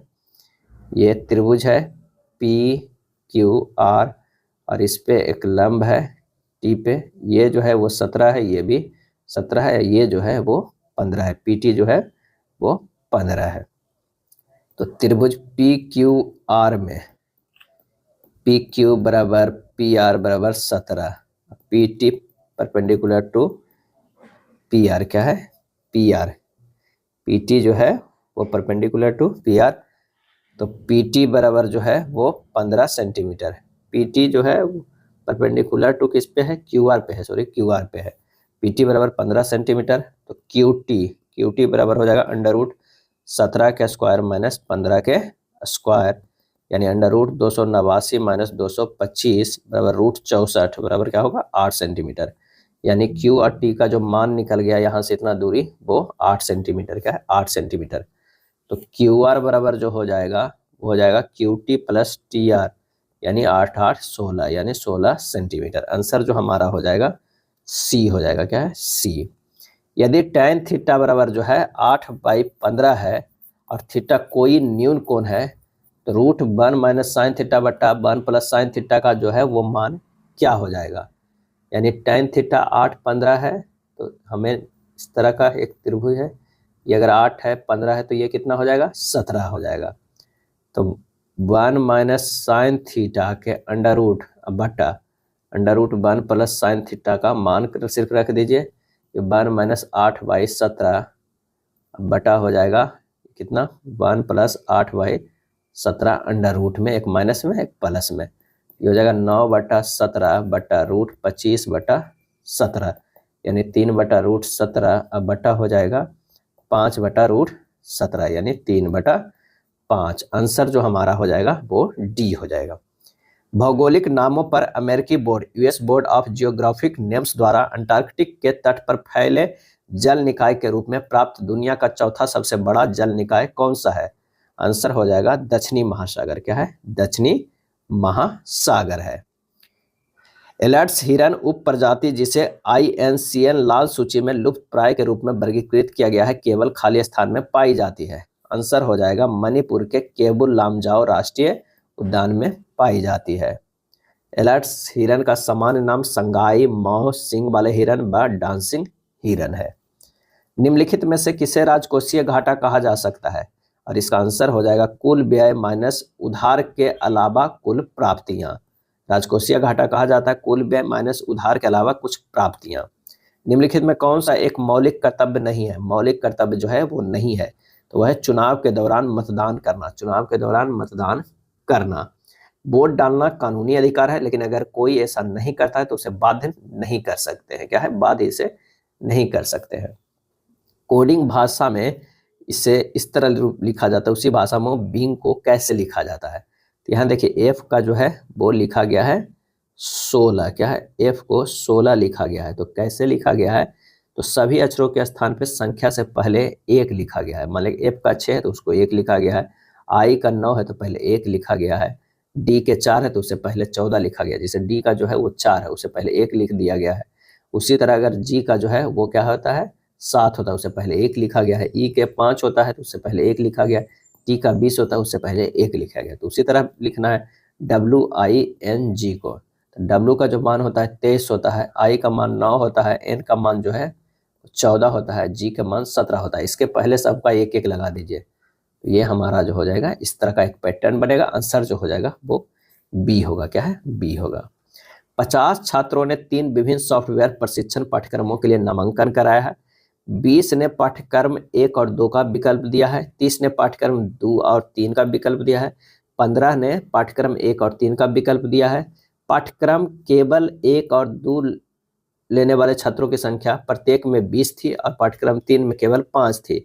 ये त्रिभुज है पी क्यू आर और इस पे एक लंब है टी पे। ये जो है वो 17 है, ये भी 17 है, ये जो है वो 15 है, पी टी जो है वो 15 है। तो त्रिभुज पी क्यू आर में पी क्यू बराबर पी आर बराबर 17, P T perpendicular to P R. क्या है पी आर, पी टी जो है वो परपेंडिकुलर टू पी आर। तो पी टी बराबर जो है वो 15 सेंटीमीटर है। पी टी जो है परपेंडिकुलर टू किस पे है क्यू आर पे है, सॉरी क्यू आर पे है। पी टी बराबर 15 सेंटीमीटर। तो क्यू टी बराबर हो जाएगा अंडर रूट 17 के स्क्वायर माइनस 15 के स्क्वायर यानी अंडर रूट 289 माइनस 225 बराबर रूट 64 बराबर क्या होगा 8 सेंटीमीटर। यानी क्यू और टी का जो मान निकल गया यहाँ से इतना दूरी वो 8 सेंटीमीटर। क्या है 8 सेंटीमीटर। तो क्यू आर बराबर जो हो जाएगा वो हो जाएगा Q T plus T R यानी 8 8 16 यानी 16 सेंटीमीटर। आंसर जो हमारा हो जाएगा सी हो जाएगा। क्या है सी। यदि tan थीटा बराबर जो है 8/15 है और थीटा कोई न्यून कोण है तो रूट 1 माइनस साइन थीटा बटा 1 प्लस साइन थीटा का जो है वो मान क्या हो जाएगा। यानी tan थीटा 8/15 है तो हमें इस तरह का एक त्रिभुज है, ये अगर 8 है 15 है तो ये कितना हो जाएगा 17 हो जाएगा। तो 1 माइनस साइन थीटा के अंडर रूट बटा under root 1 plus sine theta का मान सिर्फ रख दीजिए। ये 1 माइनस 8/17 बटा हो जाएगा कितना 1 प्लस 8/17 अंडर रूट में एक माइनस में एक प्लस में। ये हो जाएगा 9/17 बटा रूट 25/17 यानी 3/√17 अब बटा हो जाएगा 5/√17 यानी 3/5। आंसर जो हमारा हो जाएगा वो डी हो जाएगा। भौगोलिक नामों पर अमेरिकी board US board of geographic names द्वारा अंटार्कटिक के तट पर फैले जल निकाय के रूप में प्राप्त दुनिया का चौथा सबसे बड़ा जल निकाय कौन सा है। आंसर हो जाएगा दक्षिणी महासागर। क्या है दक्षिणी महासागर है। एलर्ट्स हिरन उप प्रजाति जिसे INCN लाल सूची में लुप्त प्राय के रूप में वर्गीकृत किया गया है केवल खाली स्थान में पाई जाती है। आंसर हो जाएगा मणिपुर के केबुल लामजाओ राष्ट्रीय उद्यान में पाई जाती है। एलर्ट्स हिरन का सामान्य नाम संगाई मौह सिंग वाले हिरन व डांसिंग हिरन है। निम्नलिखित में से किसे राजकोषीय घाटा कहा जा सकता है और इसका आंसर हो जाएगा कुल व्यय माइनस उधार के अलावा कुल प्राप्तियां। राजकोषीय घाटा कहा जाता है कुल व्यय माइनस उधार के अलावा कुछ प्राप्तियां। निम्नलिखित में कौन सा एक मौलिक कर्तव्य नहीं है। मौलिक कर्तव्य जो है वो नहीं है तो वह है चुनाव के दौरान मतदान करना। चुनाव के दौरान मतदान करना। वोट डालना कानूनी अधिकार है लेकिन अगर कोई ऐसा नहीं करता है तो उसे बाध्य नहीं कर सकते हैं। क्या है बाध्य इसे नहीं कर सकते हैं। कोडिंग भाषा में इसे इस तरह लिखा जाता है, उसी भाषा में बीइंग को कैसे लिखा जाता है। तो यहाँ देखिए एफ का जो है वो लिखा गया है 16। क्या है एफ को 16 लिखा गया है। तो कैसे लिखा गया है तो सभी अक्षरों के स्थान पे संख्या से पहले 1 लिखा गया है। मान लीजिए एफ का 6 है तो उसको 1 लिखा गया है। आई का 9 है तो पहले 1 लिखा गया है। डी के 4 है तो उससे पहले 14 लिखा गया। जैसे डी का जो है वो 4 है उसे पहले 1 लिख दिया गया है। उसी तरह अगर जी का जो है वो क्या होता है 7 होता है उससे पहले 1 लिखा गया है। ई के 5 होता है तो उससे पहले 1 लिखा गया है। टी का 20 होता है उससे पहले 1 लिखा गया। तो उसी तरह लिखना है WING को। तो W का जो मान होता है 23 होता है। I का मान 9 होता है। N का मान जो है 14 होता है, जी का मान 17 होता है। इसके पहले सबका एक एक लगा दीजिए, तो ये हमारा जो हो जाएगा इस तरह का एक पैटर्न बनेगा। आंसर जो हो जाएगा वो बी होगा। क्या है? बी होगा। 50 छात्रों ने 3 विभिन्न सॉफ्टवेयर प्रशिक्षण पाठ्यक्रमों के लिए नामांकन कराया है। 20 ने पाठ्यक्रम 1 और 2 का विकल्प दिया है। 30 ने पाठ्यक्रम 2 और 3 का विकल्प दिया है। 15 ने पाठ्यक्रम 1 और 3 का विकल्प दिया है। पाठ्यक्रम केवल 1 और 2 लेने वाले छात्रों की संख्या प्रत्येक में 20 थी और पाठ्यक्रम 3 में केवल 5 थी।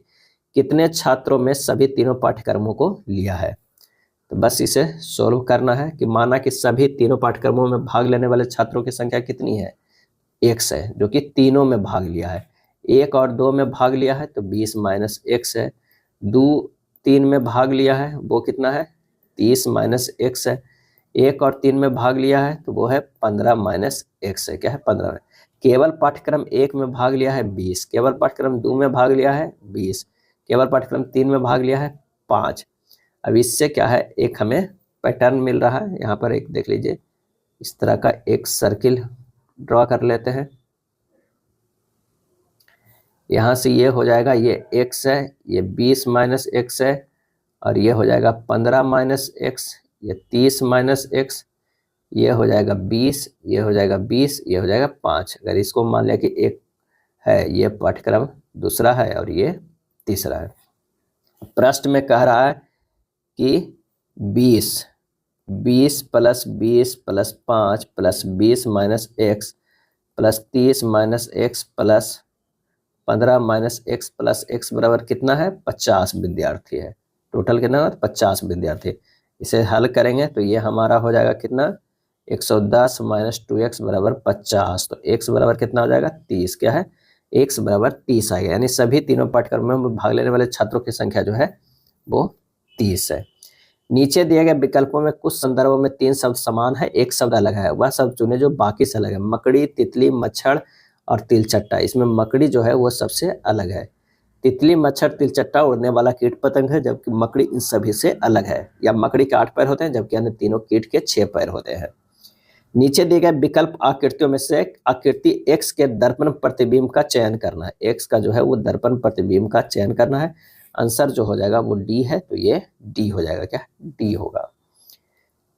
कितने छात्रों में सभी तीनों पाठ्यक्रमों को लिया है? तो बस इसे सोल्व करना है कि माना कि सभी तीनों पाठ्यक्रमों में भाग लेने वाले छात्रों की संख्या कितनी है? x है, जो कि तीनों में भाग लिया है। 1 और 2 में भाग लिया है तो 20 माइनस x है। 2 3 में भाग लिया है, वो कितना है? 30 माइनस x है। 1 और 3 में भाग लिया है तो वो है 15 माइनस x है। क्या है? 15 में। केवल पाठ्यक्रम 1 में भाग लिया है 20, केवल पाठ्यक्रम 2 में भाग लिया है 20, केवल पाठ्यक्रम 3 में भाग लिया है 5। अब इससे क्या है, एक हमें पैटर्न मिल रहा है। यहाँ पर एक देख लीजिए, इस तरह का एक सर्किल ड्रॉ कर लेते हैं। यहाँ से ये हो जाएगा, ये x है, ये 20 माइनस x है, और ये हो जाएगा 15 माइनस x, ये 30 माइनस x, ये हो जाएगा 20, ये हो जाएगा 20, ये हो जाएगा 5। अगर इसको मान लिया कि एक है, ये पाठ्यक्रम दूसरा है और ये तीसरा है। प्रश्न में कह रहा है कि 20 plus 20 plus 5 plus 20 minus x plus 30 minus x plus 15 minus x plus x बराबर कितना है? 50 विद्यार्थी है। टोटल कितना है? 50 विद्यार्थी। इसे हल करेंगे तो ये हमारा हो जाएगा कितना? 110 माइनस 2x बराबर 50। तो x बराबर कितना हो जाएगा? 30। क्या है? x बराबर 30 आएगा। यानी सभी तीनों पाठ्यक्रमों में भाग लेने वाले छात्रों की संख्या जो है वो 30 है। नीचे दिए गए विकल्पों में कुछ संदर्भों में 3 शब्द समान है, एक शब्द अलग है। वह शब्द चुने जो बाकी से अलग है। मकड़ी, तितली, मच्छर और तिलचट्टा। इसमें मकड़ी जो है वो सबसे अलग है। तितली, मच्छर, तिलचट्टा उड़ने वाला कीट पतंग है, जबकि मकड़ी इन सभी से अलग है। या मकड़ी के 8 पैर होते हैं, जबकि अन्य तीनों कीट के 6 पैर होते हैं। नीचे दिए गए विकल्प आकृतियों में से आकृति x के दर्पण प्रतिबिंब का चयन करना है। x का जो है वो दर्पण प्रतिबिंब का चयन करना है। आंसर जो हो जाएगा वो डी है, तो ये डी हो जाएगा। क्या? डी होगा।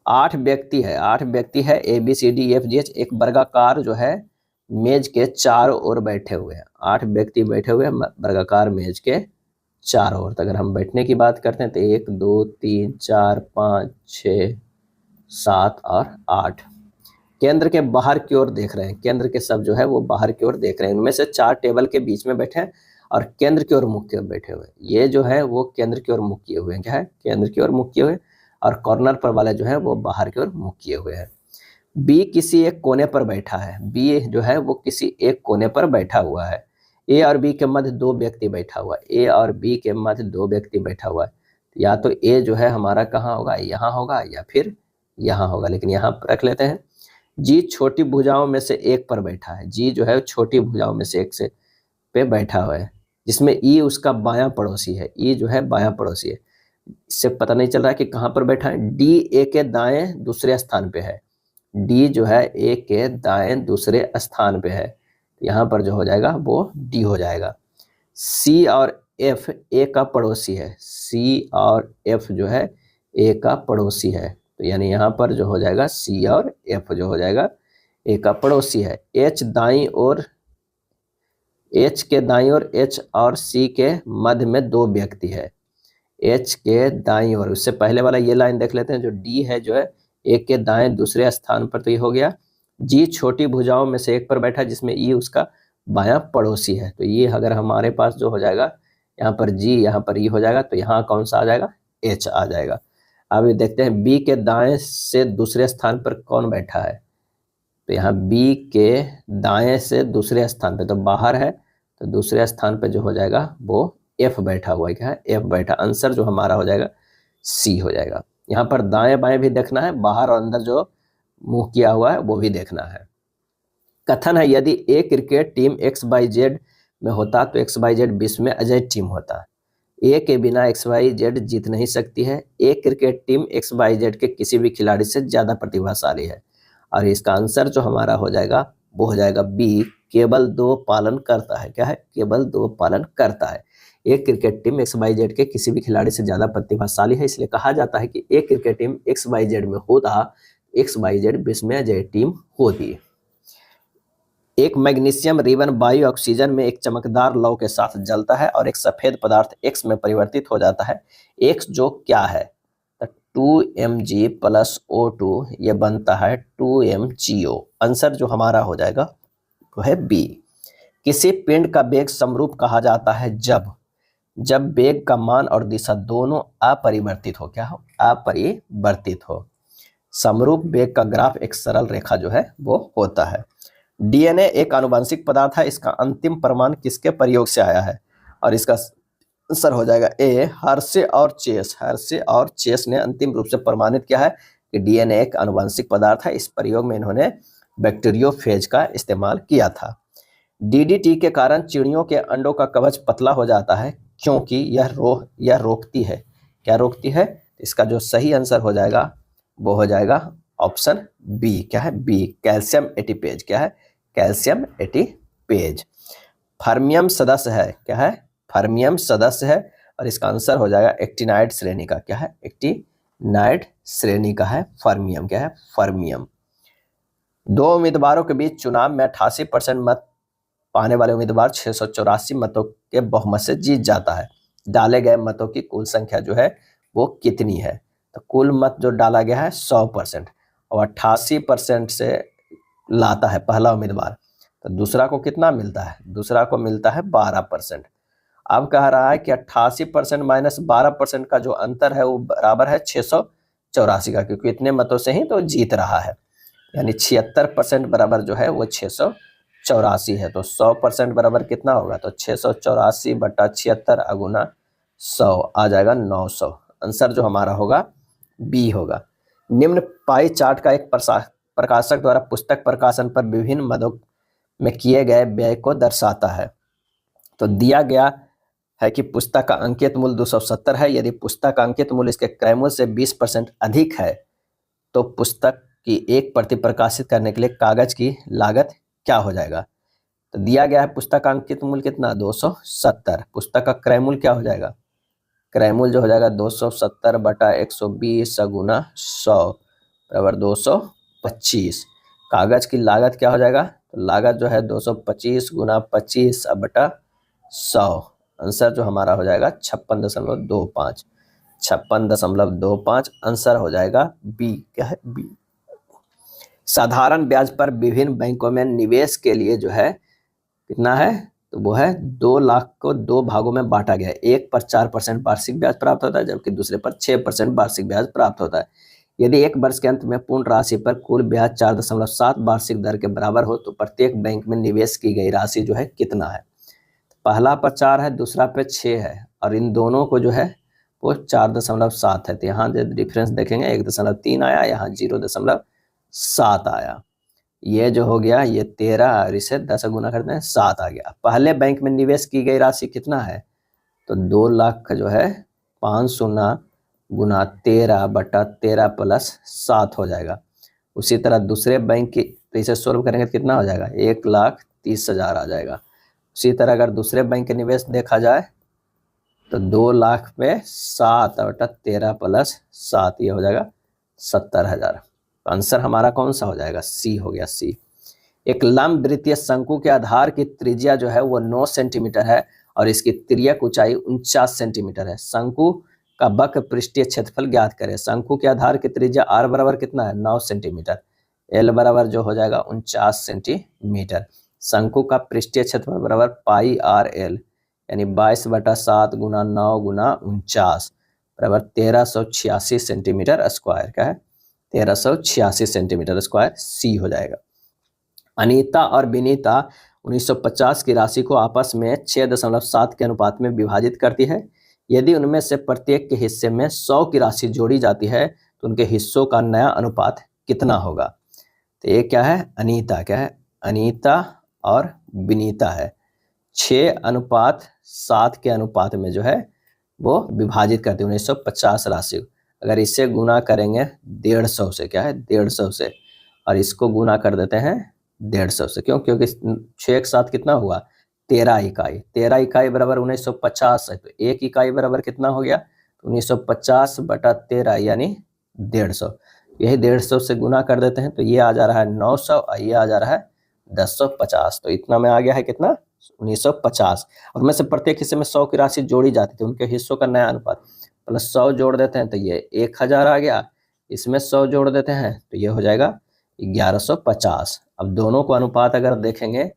8 व्यक्ति है, 8 व्यक्ति है, ABCDEFGH एक वर्गाकार जो है मेज के चारों ओर बैठे हुए हैं। 8 व्यक्ति बैठे हुए हैं वर्गाकार मेज के चारों ओर। तो अगर हम बैठने की बात करते हैं तो 1 2 3 4 5 6 7 और 8 केंद्र के बाहर की ओर देख रहे हैं। केंद्र के सब जो है वो बाहर की ओर देख रहे हैं। इनमें से 4 टेबल के बीच में बैठे हैं और केंद्र की ओर मुख किए बैठे हुए हैं। ये जो है वो केंद्र की ओर मुख किए हुए हैं। क्या है? केंद्र की ओर मुख किए हुए, और कॉर्नर पर वाले जो है वो बाहर की ओर मुख किए हुए हैं। बी किसी एक कोने पर बैठा है। बी जो है वो किसी एक कोने पर बैठा हुआ है। ए और बी के मध्य 2 व्यक्ति बैठा हुआ है। ए और बी के मध्य 2 व्यक्ति बैठा हुआ है। या तो ए जो है हमारा कहाँ होगा? यहाँ होगा, या फिर यहाँ होगा, लेकिन यहाँ पर रख लेते हैं। जी छोटी भुजाओं में से एक पर बैठा है। जी जो है छोटी भुजाओं में से एक से पे बैठा हुआ है, जिसमें ई उसका बायां पड़ोसी है। ई जो है बायां पड़ोसी है। इससे पता नहीं चल रहा है कि कहाँ पर बैठा है। डी ए के दाएं दूसरे स्थान पे है। डी जो है ए के दाएं दूसरे स्थान पे है। यहाँ पर जो हो जाएगा वो डी हो जाएगा। सी और एफ ए का पड़ोसी है। सी और एफ जो है ए का पड़ोसी है। तो यानी यहाँ पर जो हो जाएगा सी और एफ जो हो जाएगा ए का पड़ोसी है। एच दाईं ओर, एच के दाईं ओर एच और सी के मध्य में 2 व्यक्ति है। एच के दाईं ओर, उससे पहले वाला ये लाइन देख लेते हैं। जो डी है जो है ए के दाएं दूसरे स्थान पर, तो ये हो गया। जी छोटी भुजाओं में से एक पर बैठा, जिसमें ई उसका बायां पड़ोसी है। तो ये अगर हमारे पास जो हो जाएगा, यहाँ पर जी, यहाँ पर ई हो जाएगा, तो यहाँ कौन सा आ जाएगा? एच आ जाएगा। अब देखते हैं बी के दाएं से दूसरे स्थान पर कौन बैठा है। तो यहाँ बी के दाएं से दूसरे स्थान पे तो बाहर है, तो दूसरे स्थान पे जो हो जाएगा वो एफ बैठा हुआ है। क्या है? एफ बैठा। आंसर जो हमारा हो जाएगा सी हो जाएगा। यहाँ पर दाएं बाएं भी देखना है, बाहर और अंदर जो मुंह किया हुआ है वो भी देखना है। कथन है, यदि ए क्रिकेट टीम XYZ में होता तो XYZ विश्व में अजय टीम होता। ए के बिना XYZ जीत नहीं सकती है। ए क्रिकेट टीम XYZ के किसी भी खिलाड़ी से ज्यादा प्रतिभाशाली है। और इसका आंसर जो हमारा हो जाएगा वो हो जाएगा बी, केवल 2 पालन करता है। क्या है? केवल 2 पालन करता है। एक क्रिकेट टीम XYZ के किसी भी खिलाड़ी से ज्यादा प्रतिभाशाली है, इसलिए कहा जाता है कि एक क्रिकेट टीम XYZ में होता XYZ विस्मयजय टीम होती। एक मैग्नीशियम रिबन वायु ऑक्सीजन में एक चमकदार लौ के साथ जलता है और एक सफेद पदार्थ X में परिवर्तित हो जाता है। X जो क्या है? तो 2Mg प्लस O2 ये बनता है 2MgO। आंसर जो हमारा हो जाएगा वो है बी। किसी पिंड का वेग समरूप कहा जाता है जब वेग का मान और दिशा दोनों अपरिवर्तित हो। क्या हो? अपरिवर्तित हो। समरूप वेग का ग्राफ एक सरल रेखा जो है वो होता है। डीएनए एक आनुवंशिक पदार्थ है, इसका अंतिम प्रमाण किसके प्रयोग से आया है? और इसका आंसर हो जाएगा ए, हर्शे और चेस। हर्शे और चेस ने अंतिम रूप से प्रमाणित किया है कि डीएनए एक आनुवंशिक पदार्थ है। इस प्रयोग में इन्होंने बैक्टीरियोफेज का इस्तेमाल किया था। डीडीटी के कारण चिड़ियों के अंडों का कवच पतला हो जाता है क्योंकि यह रोकती है। क्या रोकती है? इसका जो सही आंसर हो जाएगा वो हो जाएगा ऑप्शन बी। क्या है? B, calcium ATPase. क्या है? Calcium ATPase. फर्मियम सदस्य है। क्या है? फर्मियम सदस्य है और इसका आंसर हो जाएगा एक्टिनाइड श्रेणी का। क्या है? एक्टिनाइड श्रेणी का है फर्मियम। क्या है? फर्मियम। 2 उम्मीदवारों के बीच चुनाव में 88% मत पाने वाले उम्मीदवार 684 मतों के बहुमत से जीत जाता है। डाले गए मतों की कुल संख्या जो है वो कितनी है? तो कुल मत जो डाला गया है 100% और 88% से लाता है पहला उम्मीदवार, तो दूसरा को कितना मिलता है? दूसरा को मिलता है 12%। अब कह रहा है कि 88% माइनस 12% का जो अंतर है वो बराबर है 684 का, क्योंकि इतने मतों से ही तो जीत रहा है। यानी 76% बराबर जो है वो 684 है। तो 100% बराबर कितना होगा? तो 684 बटा 76 अगुना 100 आ जाएगा 900। आंसर जो हमारा होगा बी होगा। निम्न पाई चार्ट का एक प्रकाशक द्वारा पुस्तक प्रकाशन पर विभिन्न मदों में किए गए व्यय को दर्शाता है। तो दिया गया है कि पुस्तक का अंकित मूल्य 270 है। यदि पुस्तक का अंकित मूल्य इसके क्रय मूल्य से 20% अधिक है तो पुस्तक की एक प्रति प्रकाशित करने के लिए कागज की लागत क्या हो जाएगा? तो दिया गया है पुस्तक का अंकित मूल्य कितना? 270। पुस्तक का क्रय मूल्य क्या हो जाएगा? क्रय मूल्य जो हो जाएगा 270 बटा 120 गुना 100 बराबर 225। कागज की लागत क्या हो जाएगा? तो लागत जो है 225 गुना 25 बटा 100। आंसर जो हमारा हो जाएगा 56.25। 56.25 आंसर हो जाएगा बी। क्या है? बी। साधारण ब्याज पर विभिन्न बैंकों में निवेश के लिए जो है कितना है? तो वो है 2 लाख को 2 भागों में बांटा गया है। एक पर 4% वार्षिक ब्याज प्राप्त होता है जबकि दूसरे पर 6% वार्षिक ब्याज प्राप्त होता है। यदि एक वर्ष के अंत में पूर्ण राशि पर कुल ब्याज 4.7 वार्षिक दर के बराबर हो तो प्रत्येक बैंक में निवेश की गई राशि जो है कितना है? पहला पर 4 है, दूसरा पे 6 है और इन दोनों को जो है वो 4.7 है। तो यहाँ जो डिफरेंस देखेंगे 1.3 आया, यहाँ 0.7 आया। ये जो हो गया ये 13 और इसे 10 गुना करते हैं 7 आ गया। पहले बैंक में निवेश की गई राशि कितना है? तो 2 लाख का जो है 500 गुना 13 बटा 13 प्लस 7 हो जाएगा। उसी तरह दूसरे बैंक की, तो इसे सोल्व करेंगे तो कितना हो जाएगा? 1,30,000 आ जाएगा। उसी तरह अगर दूसरे बैंक के निवेश देखा जाए तो 2 लाख में 7 बटा 13 प्लस 7 ये हो जाएगा 70,000। आंसर हमारा कौन सा हो जाएगा? सी हो गया, सी। एक लंब वृत्तीय शंकु के आधार की त्रिज्या जो है वो 9 सेंटीमीटर है और इसकी तिर्यक ऊंचाई 49 सेंटीमीटर है। शंकु का वक्र पृष्ठीय क्षेत्रफल ज्ञात करें। शंकु के आधार की त्रिज्या r बराबर कितना है? 9 सेंटीमीटर। l बराबर जो हो जाएगा 49 सेंटीमीटर। शंकु का पृष्ठीय क्षेत्रफल बराबर पाई आर एल यानी 22 बटा 7 गुना 9 गुना 49 बराबर 1386 सेंटीमीटर स्क्वायर। क्या है? 1386 सेंटीमीटर स्क्वायर। सी हो जाएगा। अनीता और विनीता 1950 की राशि को आपस में 6.7 के अनुपात में विभाजित करती है। यदि उनमें से प्रत्येक के हिस्से में 100 की राशि जोड़ी जाती है तो उनके हिस्सों का नया अनुपात कितना होगा? तो ये क्या है? अनीता। क्या है? अनीता और विनीता है। 6:7 के अनुपात में जो है वो विभाजित करते हैं 1950 राशि। अगर इससे गुना करेंगे 150 से, क्या है? 150 से, और इसको गुना कर देते हैं 150 से। क्यों? क्योंकि 6 एक साथ कितना हुआ? 13 इकाई। 13 इकाई बराबर 1950 है, तो 1 इकाई बराबर कितना हो गया? 1950 बटा 13 यानी 150। यही 150 से गुना कर देते हैं तो ये आ जा रहा है 900 और ये आ जा रहा है 1050। तो इतना में आ गया है कितना? 1950। और में से प्रत्येक हिस्से में 100 की राशि जोड़ी जाती थी, उनके हिस्सों का नया अनुपात प्लस 100 जोड़ देते हैं तो ये 1000 आ गया। इसमें 100 जोड़ देते हैं तो ये हो जाएगा 1150। अब दोनों को अनुपात अगर देखेंगे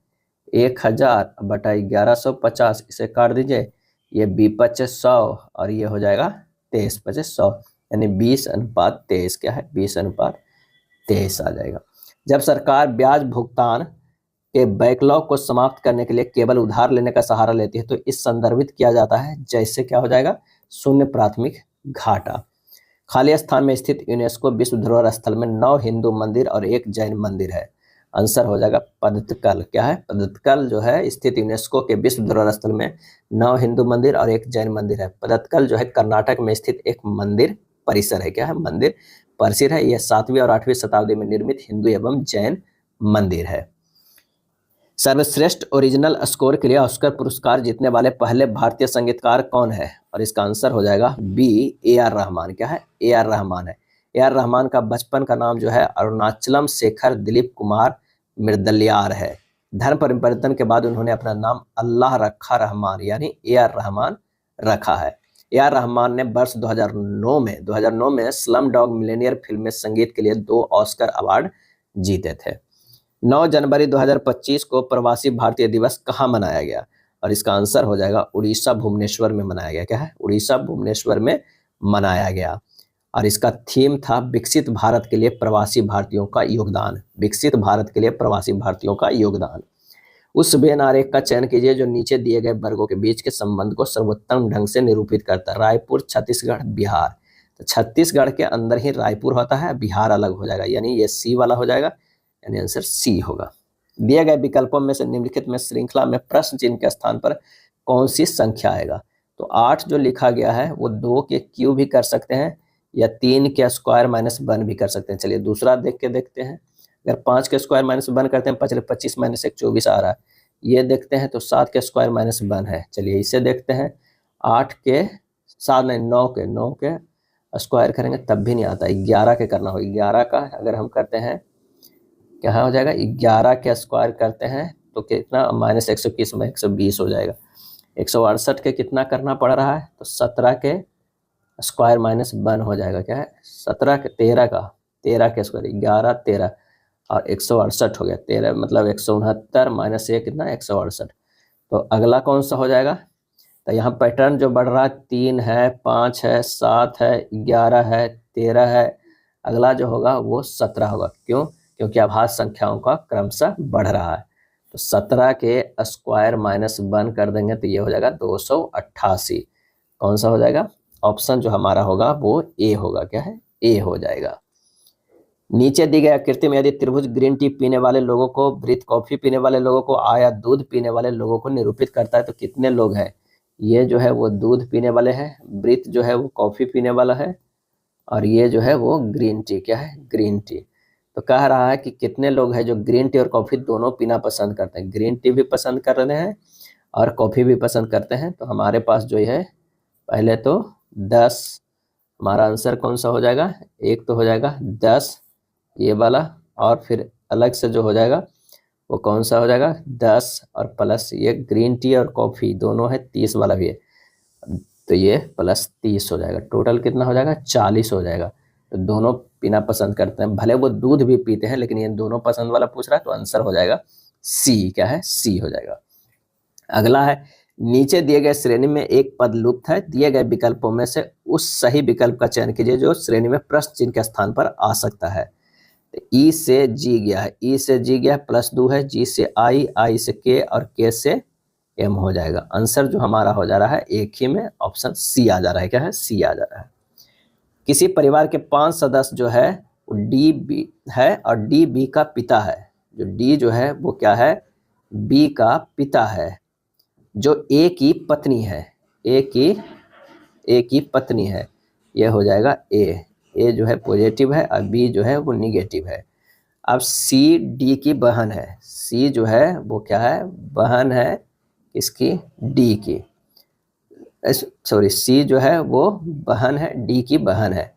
1000 बटा 1150, इसे काट दीजिए, ये 20/100 और ये हो जाएगा 23/100 यानी 20:23। क्या है? 20:23 आ जाएगा। जब सरकार ब्याज भुगतान के बैकलॉग को समाप्त करने के लिए केवल उधार लेने का सहारा लेती है तो इस संदर्भित किया जाता है जैसे क्या हो जाएगा? शून्य प्राथमिक घाटा। खाली स्थान में स्थित यूनेस्को विश्व धरोहर स्थल में 9 हिंदू मंदिर और 1 जैन मंदिर है। आंसर हो जाएगा पद्दकल। क्या है? पद्दकल जो है स्थित यूनेस्को के विश्व धरोहर स्थल में 9 हिंदू मंदिर और 1 जैन मंदिर है। पद्दकल जो है कर्नाटक में स्थित एक मंदिर परिसर है। क्या है? मंदिर परिसर है। यह 7वीं और 8वीं शताब्दी में निर्मित हिंदू एवं जैन मंदिर है। सर्वश्रेष्ठ ओरिजिनल स्कोर के लिए ऑस्कर पुरस्कार जीतने वाले पहले भारतीय संगीतकार कौन है? और इसका आंसर हो जाएगा बी, ए.आर. रहमान। क्या है? ए.आर. रहमान है। ए.आर. रहमान का बचपन का नाम जो है अरुणाचलम शेखर दिलीप कुमार मृदलियार है। धर्म परिवर्तन के बाद उन्होंने अपना नाम अल्लाह रखा रहमान यानी ए.आर. रहमान रखा है। ए.आर. रहमान ने वर्ष 2009 में स्लम डॉग मिलियनेयर फिल्म में संगीत के लिए 2 ऑस्कर अवार्ड जीते थे। 9 जनवरी 2025 को प्रवासी भारतीय दिवस कहाँ मनाया गया? और इसका आंसर हो जाएगा उड़ीसा भुवनेश्वर में मनाया गया। क्या है? उड़ीसा भुवनेश्वर में मनाया गया। और इसका थीम था विकसित भारत के लिए प्रवासी भारतीयों का योगदान। विकसित भारत के लिए प्रवासी भारतीयों का योगदान। उस वेन आरेख का चयन कीजिए जो नीचे दिए गए वर्गों के बीच के संबंध को सर्वोत्तम ढंग से निरूपित करता है। रायपुर, छत्तीसगढ़, बिहार। तो छत्तीसगढ़ के अंदर ही रायपुर होता है, बिहार अलग हो जाएगा यानी ये सी वाला हो जाएगा यानी आंसर सी होगा। दिए गए विकल्पों में से निम्नलिखित में श्रृंखला में प्रश्न चिन्ह के स्थान पर कौन सी संख्या आएगा? तो 8 जो लिखा गया है वो 2 के क्यूब भी कर सकते हैं या 3 के स्क्वायर माइनस 1 भी कर सकते हैं। चलिए दूसरा देख के देखते हैं। अगर 5 के स्क्वायर माइनस 1 करते हैं 25 माइनस 1 24 आ रहा है। ये देखते हैं तो 7 के स्क्वायर माइनस 1 है। चलिए इसे देखते हैं। 8 के 7 नहीं 9 के स्क्वायर करेंगे तब भी नहीं आता। 11 के करना होगा। 11 का अगर हम करते हैं क्या हो जाएगा? 11 के स्क्वायर करते हैं तो कितना? माइनस 121 में 120 हो जाएगा। 168 के कितना करना पड़ रहा है? तो 17 के स्क्वायर माइनस 1 हो जाएगा। क्या है? 13 के स्क्वायर 11 13 और 168 हो गया। 13 मतलब 169 माइनस 1 कितना? 168। तो अगला कौन सा हो जाएगा? तो यहाँ पैटर्न जो बढ़ रहा है 3 है, 5 है, 7 है, 11 है, 13 है। अगला जो होगा वो 17 होगा। क्यों? क्योंकि आभाज्य संख्याओं का क्रमशः बढ़ रहा है। तो 17 के स्क्वायर माइनस 1 कर देंगे तो ये हो जाएगा 288। कौन सा हो जाएगा? ऑप्शन जो हमारा होगा वो ए होगा। क्या है? ए हो जाएगा। नीचे दी गई आकृति में यदि त्रिभुज ग्रीन टी पीने वाले लोगों को, वृत्त कॉफी पीने वाले लोगों को, आया दूध पीने वाले लोगों को निरूपित करता है तो कितने लोग हैं? ये जो है वो दूध पीने वाले हैं, वृत्त जो है वो कॉफी पीने वाला है और ये जो है वो ग्रीन टी। क्या है? Green tea. तो कह रहा है कि कितने लोग हैं जो ग्रीन टी और कॉफ़ी दोनों पीना पसंद करते हैं। ग्रीन टी भी पसंद कर रहे हैं और कॉफ़ी भी पसंद करते हैं। तो हमारे पास जो है पहले तो 10, हमारा आंसर कौन सा हो जाएगा? एक तो हो जाएगा 10 ये वाला, और फिर अलग से जो हो जाएगा वो कौन सा हो जाएगा? 10 और प्लस ये ग्रीन टी और कॉफ़ी दोनों है 30 वाला भी है तो ये प्लस 30 हो जाएगा। टोटल कितना हो जाएगा? 40 हो जाएगा। तो दोनों पीना पसंद करते हैं, भले वो दूध भी पीते हैं लेकिन ये दोनों पसंद वाला पूछ रहा है तो आंसर हो जाएगा सी। क्या है? सी हो जाएगा। अगला है नीचे दिए गए श्रेणी में एक पद लुप्त है, दिए गए विकल्पों में से उस सही विकल्प का चयन कीजिए जो श्रेणी में प्रश्न चिन्ह के स्थान पर आ सकता है। तो ई से जी गया है, ई से जी गया प्लस 2 है, जी से आई, आई से के और के से एम हो जाएगा। आंसर जो हमारा हो जा रहा है एक ही में ऑप्शन सी आ जा रहा है। क्या है? सी आ जा रहा है। किसी परिवार के 5 सदस्य जो है वो डी बी है और डी बी का पिता है। जो डी जो है वो क्या है? बी का पिता है। जो ए की पत्नी है, ए की पत्नी है, ये हो जाएगा ए। ए जो है पॉजिटिव है और बी जो है वो निगेटिव है। अब सी डी की बहन है, सी जो है वो क्या है, बहन है इसकी डी की, सॉरी सी जो है वो बहन है, डी की बहन है।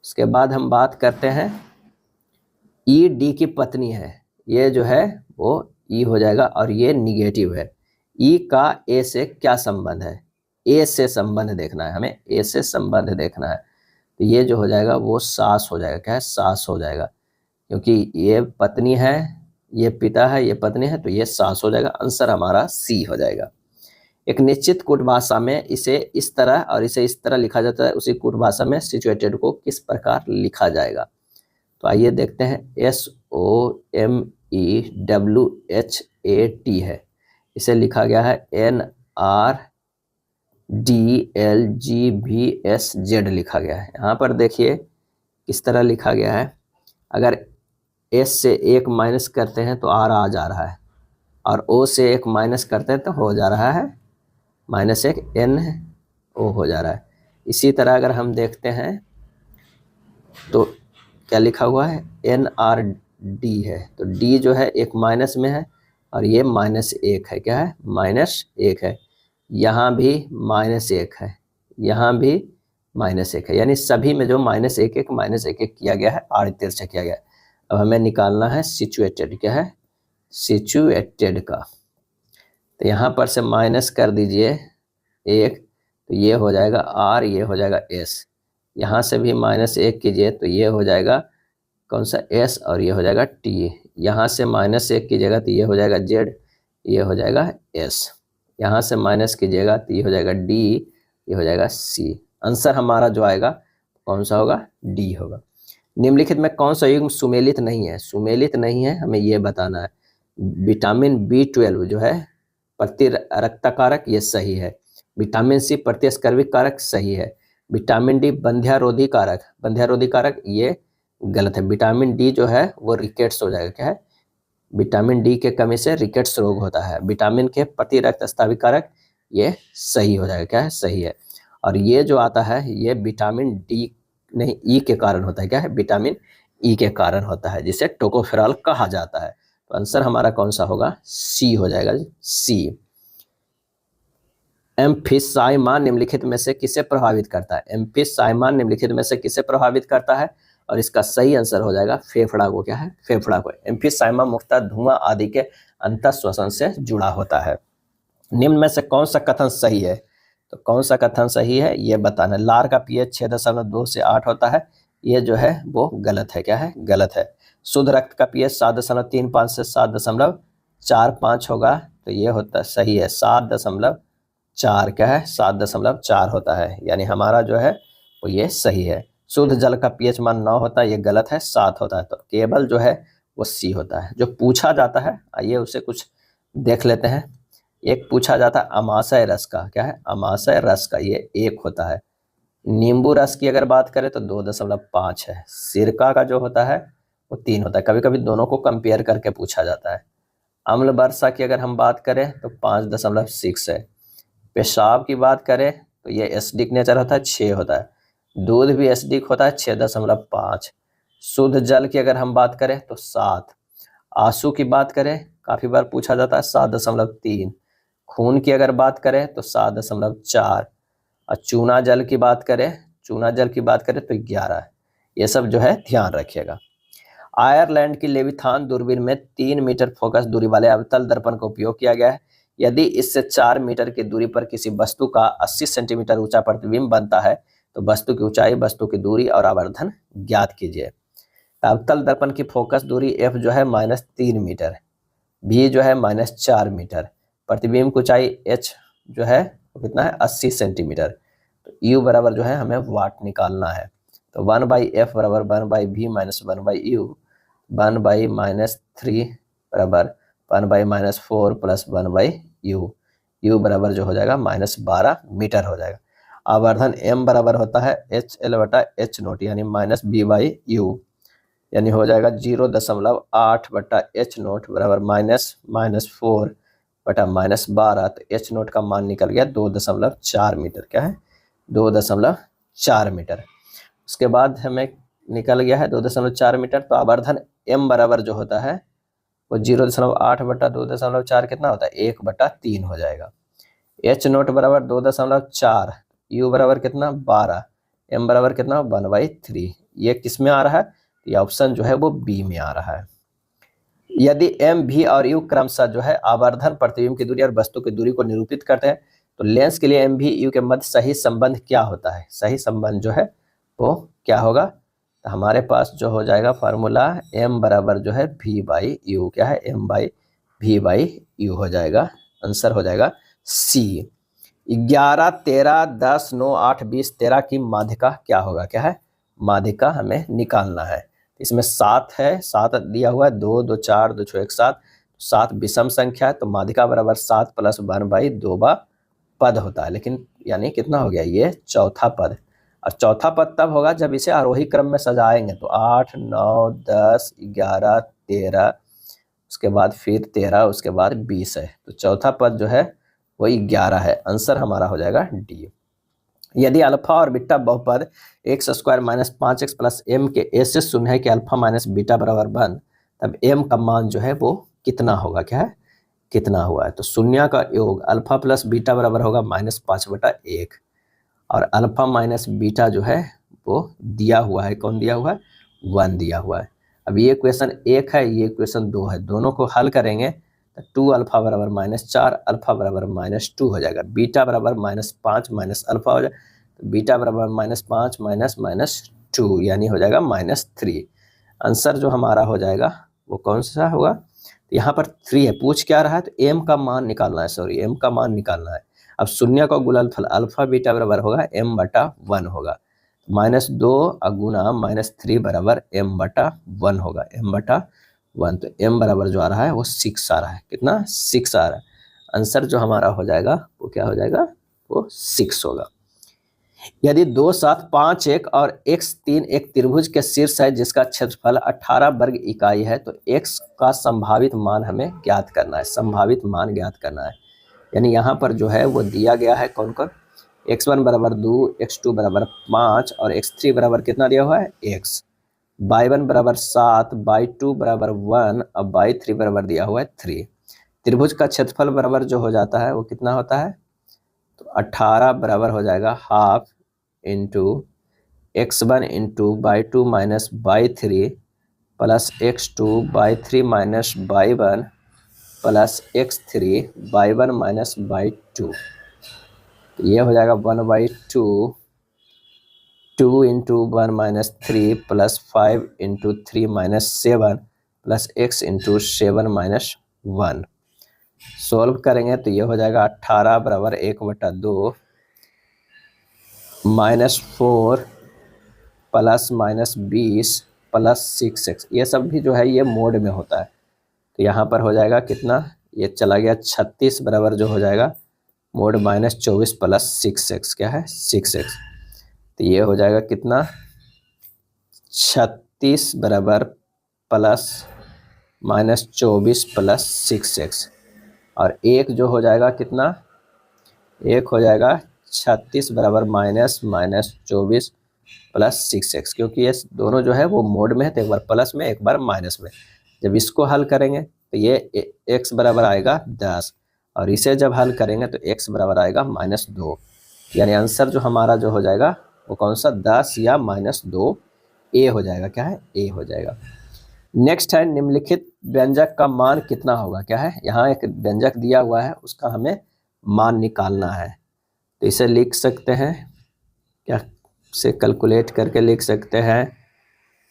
उसके बाद हम बात करते हैं ई डी की पत्नी है, ये जो है वो ई हो जाएगा और ये निगेटिव है। ई का ए से क्या संबंध है, ए से संबंध देखना है हमें, ए से संबंध देखना है। तो ये जो हो जाएगा वो सास हो जाएगा, क्या है, सास हो जाएगा, क्योंकि ये पत्नी है, ये पिता है, ये पत्नी है, तो ये सास हो जाएगा। आंसर हमारा सी हो जाएगा। एक निश्चित कूट भाषा में इसे इस तरह और इसे इस तरह लिखा जाता है, उसी कूट भाषा में सिचुएटेड को किस प्रकार लिखा जाएगा। तो आइए देखते हैं, SOMEWHAT है, इसे लिखा गया है NRDLGVSZ लिखा गया है। यहाँ पर देखिए किस तरह लिखा गया है, अगर एस से एक माइनस करते हैं तो आर आ जा रहा है, और ओ से एक माइनस करते हैं तो हो जा रहा है -1 N ओ हो जा रहा है। इसी तरह अगर हम देखते हैं तो क्या लिखा हुआ है, NRD है, तो डी जो है एक माइनस में है और ये -1 है, क्या है, -1 है। यहाँ भी -1 है, यहाँ भी -1 है, यानी सभी में जो -1 किया गया है, आड़ तिरछा किया गया है। अब हमें निकालना है सिचुएटेड, क्या है, सिचुएटेड का। तो यहाँ पर से माइनस कर दीजिए 1, तो ये हो जाएगा R, ये हो जाएगा S। यहाँ से भी -1 कीजिए तो ये हो जाएगा कौन सा, S, और ये हो जाएगा T। यहाँ से -1 कीजिएगा तो ये हो जाएगा Z, ये हो जाएगा S। यहाँ से माइनस कीजिएगा तो ये हो जाएगा D, ये हो जाएगा C। आंसर हमारा जो आएगा कौन सा होगा, D होगा। निम्नलिखित में कौन सा युग्म सुमेलित नहीं है, सुमेलित नहीं है हमें ये बताना है। विटामिन B12 जो है प्रतिरक्तकारक, ये सही है। विटामिन सी प्रतिस्कर्वी कारक, सही है। विटामिन डी बंध्यारोधी कारक, बंध्यारोधी कारक, ये गलत है। विटामिन डी जो है वो रिकेट्स हो जाएगा, क्या है, विटामिन डी के कमी से रिकेट्स रोग होता है। विटामिन के प्रति रक्तस्रावी कारक, ये सही हो जाएगा, क्या है, सही है। और ये जो आता है ये विटामिन डी नहीं, ई के कारण होता है, क्या है, विटामिन ई के कारण होता है, जिसे टोकोफेरॉल कहा जाता है। तो आंसर हमारा कौन सा होगा, सी हो जाएगा, सी। एम्फिसाइमा निम्नलिखित में से किसे प्रभावित करता है, एम्फिसाइमा निम्नलिखित में से किसे प्रभावित करता है, और इसका सही आंसर हो जाएगा फेफड़ा को, क्या है, फेफड़ा को। एम्फिसाइमा मुख्यतः धुआं आदि के अंतःश्वसन से जुड़ा होता है। निम्न में से कौन सा कथन सही है, तो कौन सा कथन सही है ये बताना। लार का पीएच 6.2 से 8 होता है, ये जो है वो गलत है, क्या है, गलत है। शुद्ध रक्त का पीएच 7.35 से 7.45 होगा, तो ये होता सही है, 7.4, क्या है, 7.4 होता है, यानी हमारा जो है वो ये सही है। शुद्ध जल का पीएच मान 9 होता है, ये गलत है, 7 होता है, तो केवल जो है वो सी होता है। जो पूछा जाता है आइए उसे कुछ देख लेते हैं। एक पूछा जाता है अमाशय रस का, क्या है, अमाशय रस का, ये 1 होता है। नींबू रस की अगर बात करें तो 2.5 है। सिरका का जो होता है वो 3 होता है। कभी कभी दोनों को कंपेयर करके पूछा जाता है। अम्ल वर्षा की अगर हम बात करें तो 5.6 है। पेशाब की बात करें तो ये एसिडिक नेचर होता है, 6 होता है। दूध भी एसिडिक होता है, 6.5। शुद्ध जल की अगर हम बात करें तो 7। आंसू की बात करें काफी बार पूछा जाता है, 7.3। खून की अगर बात करें तो 7.4। और चूना जल की बात करें तो 11। ये सब जो है ध्यान रखिएगा। आयरलैंड की लेविथान दूरबीन में 3 मीटर फोकस दूरी वाले अवतल दर्पण का उपयोग किया गया है। यदि इससे 4 मीटर की दूरी पर किसी वस्तु का 80 सेंटीमीटर ऊंचा प्रतिबिंब बनता है तो वस्तु की ऊंचाई, वस्तु की दूरी और आवर्धन ज्ञात कीजिए। अवतल दर्पण की फोकस दूरी f जो है -3 मीटर, v जो है -4 मीटर, प्रतिबिंब की ऊंचाई h जो है वो कितना है, 80 सेंटीमीटर। तो u बराबर जो है हमें वाट निकालना है। तो 1/f बराबर 1/v - 1/u, 1/-3 बराबर 1/-4 प्लस 1/u। u बराबर जो हो जाएगा -12 मीटर हो जाएगा। आवर्धन m बराबर होता है HL/H0 यानी -v/u, यानी हो जाएगा 0.8/H0 बराबर -4 बटा -12। तो H0 का मान निकल गया 2.4 मीटर, क्या है, 2.4 मीटर। उसके बाद हमें निकल गया है 2.4 मीटर। तो आवर्धन m बराबर जो होता है वो 0.8 बटा 2.4 कितना होता है 1/3 हो जाएगा। h नोट बराबर 2.4, u बराबर कितना 12, m बराबर कितना 1/3। ये किस में आ रहा है, ये ऑप्शन जो है वो बी में आ रहा है। यदि m v और u क्रमशः जो है आवर्धन, प्रतिबिंब की दूरी और वस्तु की दूरी को निरूपित करते हैं तो लेंस के लिए m v u के मध्य सही संबंध क्या होता है। सही संबंध जो है वो क्या होगा, तो हमारे पास जो हो जाएगा फार्मूला m बराबर जो है v/u, क्या है m/v/u हो जाएगा। आंसर हो जाएगा C। 11, 13, 10, 9, 8, 20, 13 की माध्यिका क्या होगा, क्या है माध्यिका हमें निकालना है। इसमें 7 है, 7 दिया हुआ है, 2, 2, 4, 2, 6, 1, 7, 7 विषम संख्या है तो माध्यिका बराबर 7 + 1/2 पद होता है। लेकिन यानी कितना हो गया, ये चौथा पद। और चौथा पद तब होगा जब इसे आरोही क्रम में सजाएंगे तो 8, 9, 10, 11, 13, उसके बाद फिर 13, उसके बाद 20 है। तो चौथा पद जो है वही 11 है। आंसर हमारा हो जाएगा डी। यदि अल्फा और बीटा बहुपद x² - 5x + m के ऐसे शून्य है कि अल्फा माइनस बीटा बराबर 1, तब m का मान जो है वो कितना होगा, क्या है कितना हुआ है। तो शून्य का योग अल्फा प्लस बीटा बराबर होगा -5/1 और अल्फा माइनस बीटा जो है वो दिया हुआ है, कौन दिया हुआ है 1 दिया हुआ है। अब ये क्वेश्चन 1 है, ये क्वेश्चन 2 है, दोनों को हल करेंगे तो 2 अल्फा बराबर -4 अल्फा बराबर -2 हो जाएगा। बीटा बराबर -5 माइनस अल्फा हो जाएगा तो बीटा बराबर -5 -2 यानी हो जाएगा -3। आंसर जो हमारा हो जाएगा वो कौन सा होगा, तो यहाँ पर 3 है, पूछ क्या रहा है तो m का मान निकालना है, सॉरी m का मान निकालना है। अब शून्य का गुणनफल अल्फा बीटा बराबर होगा m/1 होगा, -2 गुना -3 बराबर m/1 होगा, m/1। तो m बराबर जो आ रहा है वो 6 आ रहा है, कितना 6 आ रहा है। आंसर जो हमारा हो जाएगा वो क्या हो जाएगा, वो 6 होगा। यदि 2, 7, 5, 1 और x3 एक त्रिभुज के शीर्ष है जिसका क्षेत्रफल 18 वर्ग इकाई है तो x का संभावित मान हमें ज्ञात करना है, संभावित मान ज्ञात करना है। यानी यहाँ पर जो है वो दिया गया है कौन कौन, x1 बराबर 2, x2 बराबर 5 और x3 बराबर कितना दिया हुआ है x, y1 बराबर 7, y2 बराबर 1 और y3 बराबर दिया हुआ है 3। त्रिभुज का क्षेत्रफल बराबर जो हो जाता है वो कितना होता है, तो 18 बराबर हो जाएगा half into x1 into y2 minus y3 plus x2 y3 minus y1 plus x3 y1 minus y2। तो ये हो जाएगा 1/2, 2 into 1 minus 3 plus 5 into 3 minus 7 plus x into 7 minus 1। Solve करेंगे तो ये हो जाएगा 18 बराबर 1/2 -4 प्लस -20 प्लस 6x। ये सब भी जो है ये मोड में होता है तो यहाँ पर हो जाएगा कितना, ये चला गया 36 बराबर जो हो जाएगा मोड -24 प्लस 6x, क्या है 6x। तो ये हो जाएगा कितना 36 बराबर प्लस -24 प्लस 6x और एक जो हो जाएगा कितना, एक हो जाएगा 36 बराबर -24 प्लस 6x, क्योंकि ये दोनों जो है वो मोड में है तो एक बार प्लस में एक बार माइनस में। जब इसको हल करेंगे तो ये x बराबर आएगा 10 और इसे जब हल करेंगे तो x बराबर आएगा -2। यानी आंसर जो हमारा जो हो जाएगा वो कौन सा 10 या -2 ए हो जाएगा, क्या है ए हो जाएगा। नेक्स्ट है निम्नलिखित व्यंजक का मान कितना होगा, क्या है यहाँ एक व्यंजक दिया हुआ है उसका हमें मान निकालना है। तो इसे लिख सकते हैं, क्या से कैलकुलेट करके लिख सकते हैं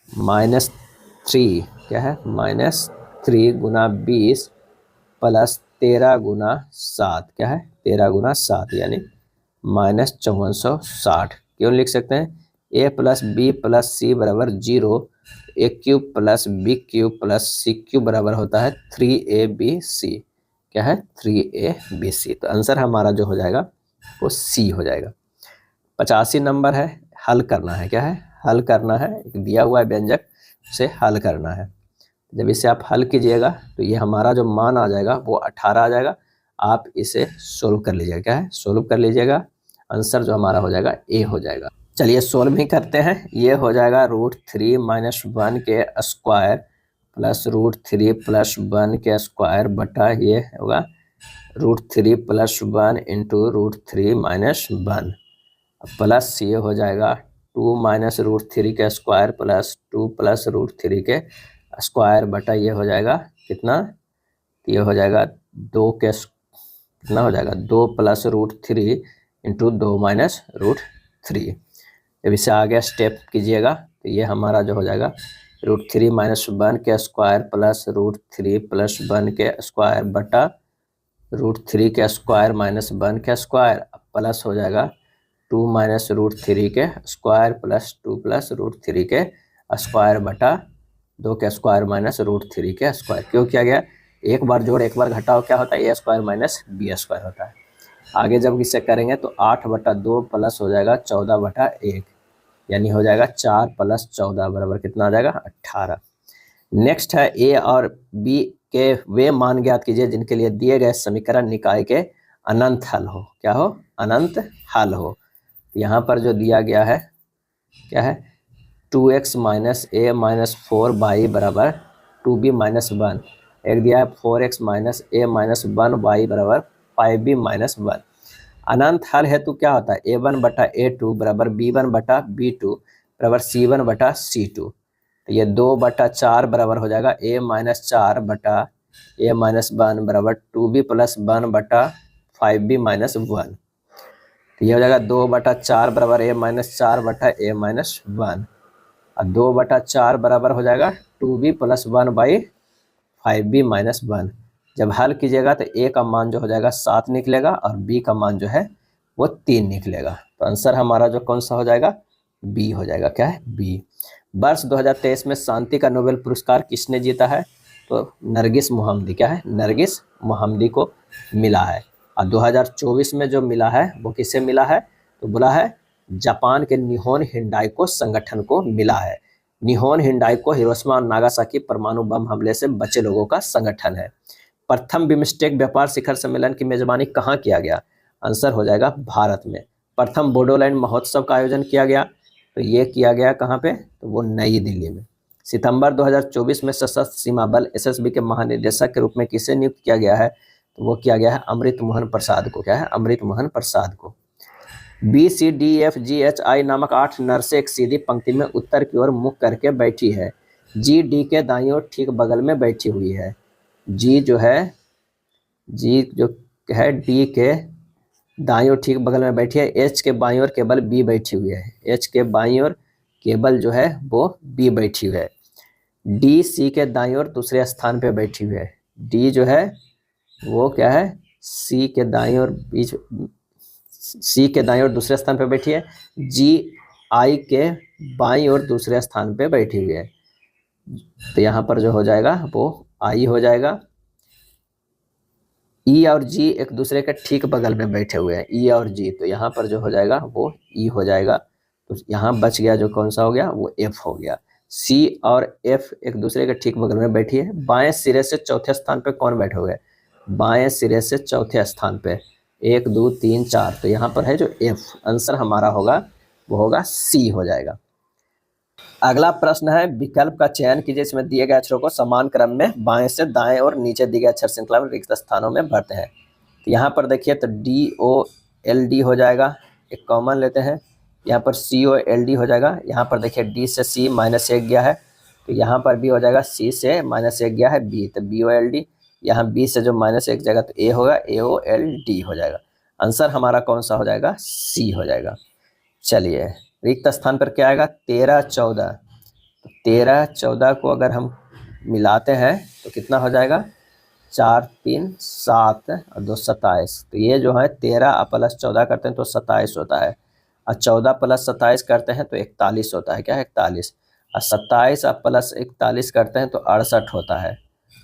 -3, क्या है -3 गुना 20 प्लस 13 गुना 7, क्या है 13 गुना 7 यानी -5460। क्यों लिख सकते हैं, a प्लस बी प्लस सी बराबर 0, a³ plus b³ plus c³ बराबर होता है 3abc, क्या है 3abc। तो आंसर हमारा जो हो जाएगा वो सी हो जाएगा। 85 नंबर है, हल करना है, क्या है हल करना है, एक दिया हुआ है व्यंजक से हल करना है। जब इसे आप हल कीजिएगा तो ये हमारा जो मान आ जाएगा वो 18 आ जाएगा। आप इसे सोल्व कर लीजिएगा, क्या है सोल्व कर लीजिएगा, आंसर जो हमारा हो जाएगा ए हो जाएगा। चलिए सोल्व भी करते हैं। ये हो जाएगा √3 - 1 के स्क्वायर प्लस √3 + 1 के स्क्वायर बटा ये होगा √3 + 1 इंटू √3 - 1 प्लस ये हो जाएगा 2 - √3 के स्क्वायर प्लस 2 + √3 के स्क्वायर बटा ये हो जाएगा कितना, ये हो जाएगा 2 के कितना हो जाएगा 2 + √3 इंटू 2 - √3। जब इसे आगे स्टेप कीजिएगा तो ये हमारा जो हो जाएगा √3 - 1 के स्क्वायर प्लस √3 + 1 के स्क्वायर बटा √3 के स्क्वायर - 1 के स्क्वायर प्लस हो जाएगा 2 - √3 के स्क्वायर प्लस 2 + √3 के स्क्वायर बटा 2 के स्क्वायर -√3 के स्क्वायर। क्यों किया गया, एक बार जोड़ एक बार घटाओ क्या होता है, a² - b² होता है। आगे जब इसे करेंगे तो 8/2 प्लस हो जाएगा 14/1 यानी हो जाएगा 4 + 14 बराबर कितना आ जाएगा 18। नेक्स्ट है ए और बी के वे मान ज्ञात कीजिए जिनके लिए दिए गए समीकरण निकाय के अनंत हल हो। क्या हो, अनंत हल हो। यहाँ पर जो दिया गया है क्या है 2x - a - 4y बराबर 2b - 1। एक दिया है 4x - a - 1y बराबर 5b - 1। अनंत हल हेतु क्या होता है a1/a2 बराबर b1/b2 बराबर c1/c2। तो ये 2/4 बराबर हो जाएगा a - 4/a - 1 बराबर 2b + 1/5b - 1। तो ये हो जाएगा 2/4 बराबर a - 4/a - 1 और 2/4 बराबर हो जाएगा 2b + 1/5b - 1। जब हल कीजिएगा तो a का मान जो हो जाएगा 7 निकलेगा और b का मान जो है वो 3 निकलेगा। तो आंसर हमारा जो कौन सा हो जाएगा, बी हो जाएगा। क्या है, बी। वर्ष 2023 में शांति का नोबेल पुरस्कार किसने जीता है, तो नरगिस मोहम्मदी। क्या है, नरगिस मोहम्मदी को मिला है। और 2024 में जो मिला है वो किसे मिला है, तो बोला है जापान के निहोन हिंडाइको संगठन को मिला है। निहोन हिंडाइको हिरोशिमा और नागासाकी परमाणु बम हमले से बचे लोगों का संगठन है। प्रथम बिम्स्टेक व्यापार शिखर सम्मेलन की मेजबानी कहाँ किया गया, आंसर हो जाएगा भारत में। प्रथम बोडोलैंड महोत्सव का आयोजन किया गया, तो ये किया गया कहाँ पे, तो वो नई दिल्ली में। सितंबर 2024 में सशस्त्र सीमा बल एसएसबी के महानिदेशक के रूप में किसे नियुक्त किया गया है, तो वो किया गया है अमृत मोहन प्रसाद को। क्या है, अमृत मोहन प्रसाद को। BCDFGHI नामक 8 नर्सें एक सीधी पंक्ति में उत्तर की ओर मुख करके बैठी है। GD के दाईं ओर ठीक बगल में बैठी हुई है। जी जो है डी के दाईं ओर ठीक बगल में बैठी है। एच के बाईं ओर केवल बी बैठी हुई है। एच के बाईं ओर केवल जो है वो बी बैठी हुई है। डी सी के दाईं ओर दूसरे स्थान पे बैठी हुई है। डी जो है वो क्या है, सी के दाईं ओर दूसरे स्थान पे बैठी है। जी आई के बाईं ओर दूसरे स्थान पे बैठी हुई है। तो यहाँ पर जो हो जाएगा वो आई हो जाएगा। ई और जी एक दूसरे के ठीक बगल में बैठे हुए हैं, ई और जी, तो यहाँ पर जो हो जाएगा वो ई हो जाएगा। तो यहाँ बच गया जो कौन सा हो गया, वो एफ हो गया। सी और एफ एक दूसरे के ठीक बगल में बैठी है। बाएं सिरे से चौथे स्थान पे कौन बैठे हुए हैं, बाएं सिरे से चौथे स्थान पे 1 2 3 4, तो यहाँ पर है जो एफ। आंसर हमारा होगा वो होगा सी हो जाएगा। अगला प्रश्न है विकल्प का चयन कीजिए इसमें दिए गए अक्षरों को समान क्रम में बाएं से दाएं और नीचे दिए गए अक्षर श्रृंखला में रिक्त स्थानों में भरते हैं। तो यहाँ पर देखिए तो DOLD हो जाएगा, एक कॉमन लेते हैं। यहाँ पर COLD हो जाएगा। यहाँ पर देखिए D से C -1 गया है, तो यहाँ पर भी हो जाएगा C से -1 गया है B, तो BOLD। यहाँ B से जो -1 जाएगा तो A होगा, AOLD हो जाएगा। आंसर हमारा कौन सा हो जाएगा, C हो जाएगा। चलिए रिक्त स्थान पर क्या आएगा, 13 14। तो 13 14 को अगर हम मिलाते हैं तो कितना हो जाएगा, 4 3 7 और 2 27। तो ये जो है 13 + 14 करते हैं तो 27 होता है, और 14 + 27 करते हैं तो 41 होता है। क्या है, 41। और 27 + 41 करते हैं तो 68 होता है,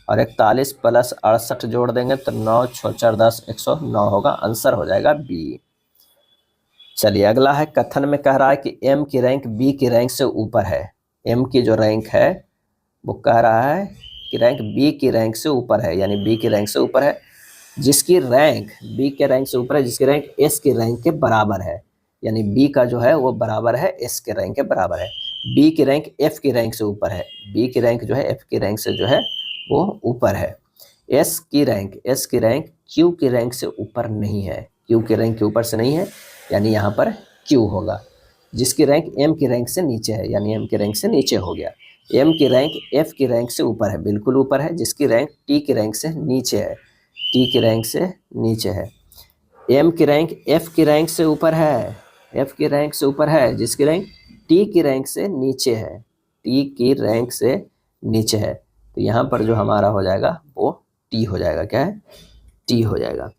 और 41 + 68 जोड़ देंगे तो 9 6 4 10 109 होगा। आंसर हो जाएगा बी। चलिए अगला है कथन में कह रहा है कि एम की रैंक बी की रैंक से ऊपर है। एम की जो रैंक है वो कह रहा है कि रैंक बी की रैंक से ऊपर है, यानी बी की रैंक से ऊपर है। जिसकी रैंक बी के रैंक से ऊपर है, जिसकी रैंक एस की रैंक के बराबर है। यानी बी का जो है वो बराबर है एस के रैंक के बराबर है। बी की रैंक एफ की रैंक से ऊपर है, बी की रैंक जो है एफ की रैंक से जो है वो ऊपर है। एस की रैंक क्यू की रैंक से ऊपर नहीं है, क्यू की रैंक के ऊपर से नहीं है, यानी यहाँ पर क्यू होगा। जिसकी रैंक एम की रैंक से नीचे है, यानी एम की रैंक से नीचे हो गया। एम की रैंक एफ की रैंक से ऊपर है, बिल्कुल ऊपर है। जिसकी रैंक टी की रैंक से नीचे है, टी की रैंक से नीचे है। एम की रैंक एफ की रैंक से ऊपर है, एफ की रैंक से ऊपर है। जिसकी रैंक टी की रैंक से नीचे है, टी की रैंक से नीचे है। तो यहाँ पर जो हमारा हो जाएगा वो टी हो जाएगा। क्या है? टी हो जाएगा।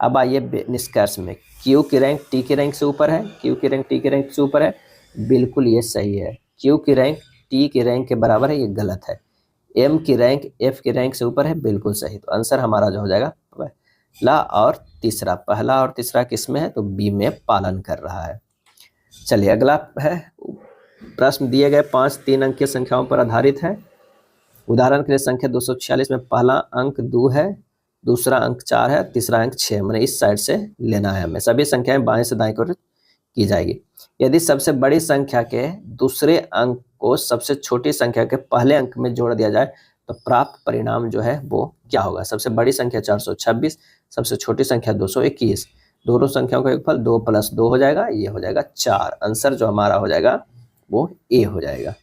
अब आइए निष्कर्ष में, क्यू की रैंक टी की रैंक से ऊपर है, क्यू की रैंक टी की रैंक से ऊपर है, बिल्कुल ये सही है। क्यू की रैंक टी की रैंक के बराबर है, ये गलत है। एम की रैंक एफ की रैंक से ऊपर है, बिल्कुल सही। तो आंसर हमारा जो हो जाएगा पहला और तीसरा। पहला और तीसरा किस में है? तो बी में पालन कर रहा है। चलिए अगला है, प्रश्न दिए गए 5 3 अंकीय संख्याओं पर आधारित है। उदाहरण के लिए संख्या 246 में पहला अंक 2 है, दूसरा अंक 4 है, तीसरा अंक 6। मैंने इस साइड से लेना है हमें। सभी संख्याएं बाएं से दाएं की ओर की जाएगी। यदि सबसे बड़ी संख्या के दूसरे अंक को सबसे छोटी संख्या के पहले अंक में जोड़ दिया जाए तो प्राप्त परिणाम जो है वो क्या होगा? सबसे बड़ी संख्या 426, सबसे छोटी संख्या 221। दोनों संख्याओं का योगफल 2 + 2 हो जाएगा, ये हो जाएगा 4। आंसर जो हमारा हो जाएगा वो ए हो जाएगा।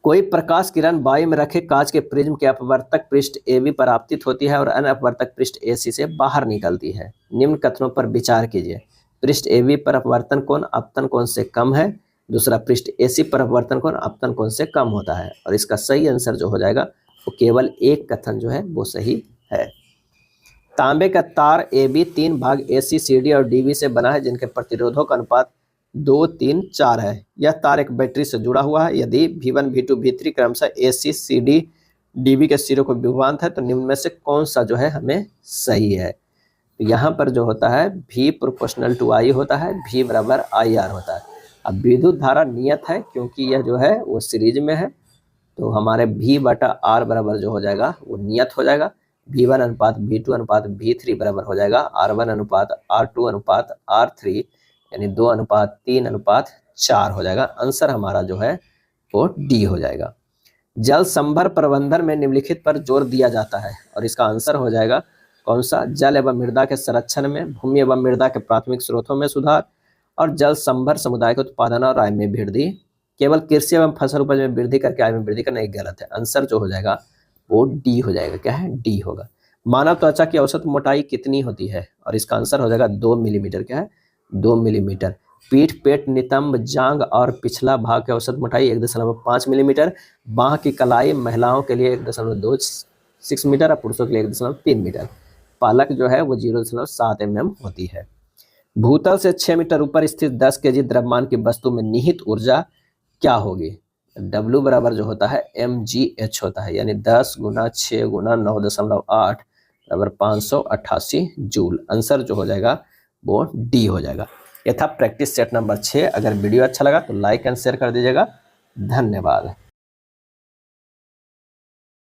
कोई प्रकाश किरण वायु में रखे कांच के प्रिज्म के अपवर्तक पृष्ठ AB पर आपतित होती है और अन्य अपवर्तक पृष्ठ AC से बाहर निकलती है। निम्न कथनों पर विचार कीजिए। पृष्ठ AB पर अपवर्तन कोण अपतन कोण से कम है, दूसरा पृष्ठ AC पर अपवर्तन कोण अपतन कोण से कम होता है। और इसका सही आंसर जो हो जाएगा वो केवल एक कथन जो है वो सही है। तांबे का तार AB 3 भाग AC CD और DB से बना है, जिनके प्रतिरोधों का अनुपात 2 3 4 है। यह तार एक बैटरी से जुड़ा हुआ है। यदि V1 V2 V3 क्रमशः AC CD DB के सिरों को विभवांत है तो निम्न में से कौन सा जो है हमें सही है? तो यहाँ पर जो होता है V प्रोपोर्शनल टू I होता है, V बराबर IR होता है। अब विद्युत धारा नियत है क्योंकि यह जो है वो सीरीज में है, तो हमारे V/R बराबर जो हो जाएगा वो नियत हो जाएगा। V1 अनुपात V2 अनुपात V3 बराबर हो जाएगा R1 अनुपात R2 अनुपात R3, यानी 2:3:4 हो जाएगा। आंसर हमारा जो है वो डी हो जाएगा। जल संभर प्रबंधन में निम्नलिखित पर जोर दिया जाता है और इसका आंसर हो जाएगा कौन सा? जल एवं मृदा के संरक्षण में, भूमि एवं मृदा के प्राथमिक स्रोतों में सुधार और जल संभर समुदाय के उत्पादन और आय में वृद्धि। केवल कृषि एवं फसल उपज में वृद्धि करके आय में वृद्धि करना एक गलत है। आंसर जो हो जाएगा वो डी हो जाएगा। क्या है? डी होगा। मानव त्वचा की औसत मोटाई कितनी होती है? और इसका आंसर हो जाएगा 2 मिलीमीटर। क्या है? 2 मिलीमीटर। पीठ, पेट, नितंब, जांग और पिछला भाग की औसत मोटाई 1.5 मिलीमीटर। बाह की कलाई महिलाओं के लिए 1.26 मीटर और पुरुषों के लिए 1.3 मीटर। पालक जो है वो 0.7 mm होती है। भूतल से 6 मीटर ऊपर स्थित 10 kg द्रव्यमान की वस्तु में निहित ऊर्जा क्या होगी? W बराबर जो होता है mgh होता है, यानी 10 × 6 × 9.8 बराबर 588 जूल। आंसर जो हो जाएगा वो डी हो जाएगा। यह था प्रैक्टिस सेट नंबर 6। अगर वीडियो अच्छा लगा तो लाइक एंड शेयर कर दीजिएगा। धन्यवाद।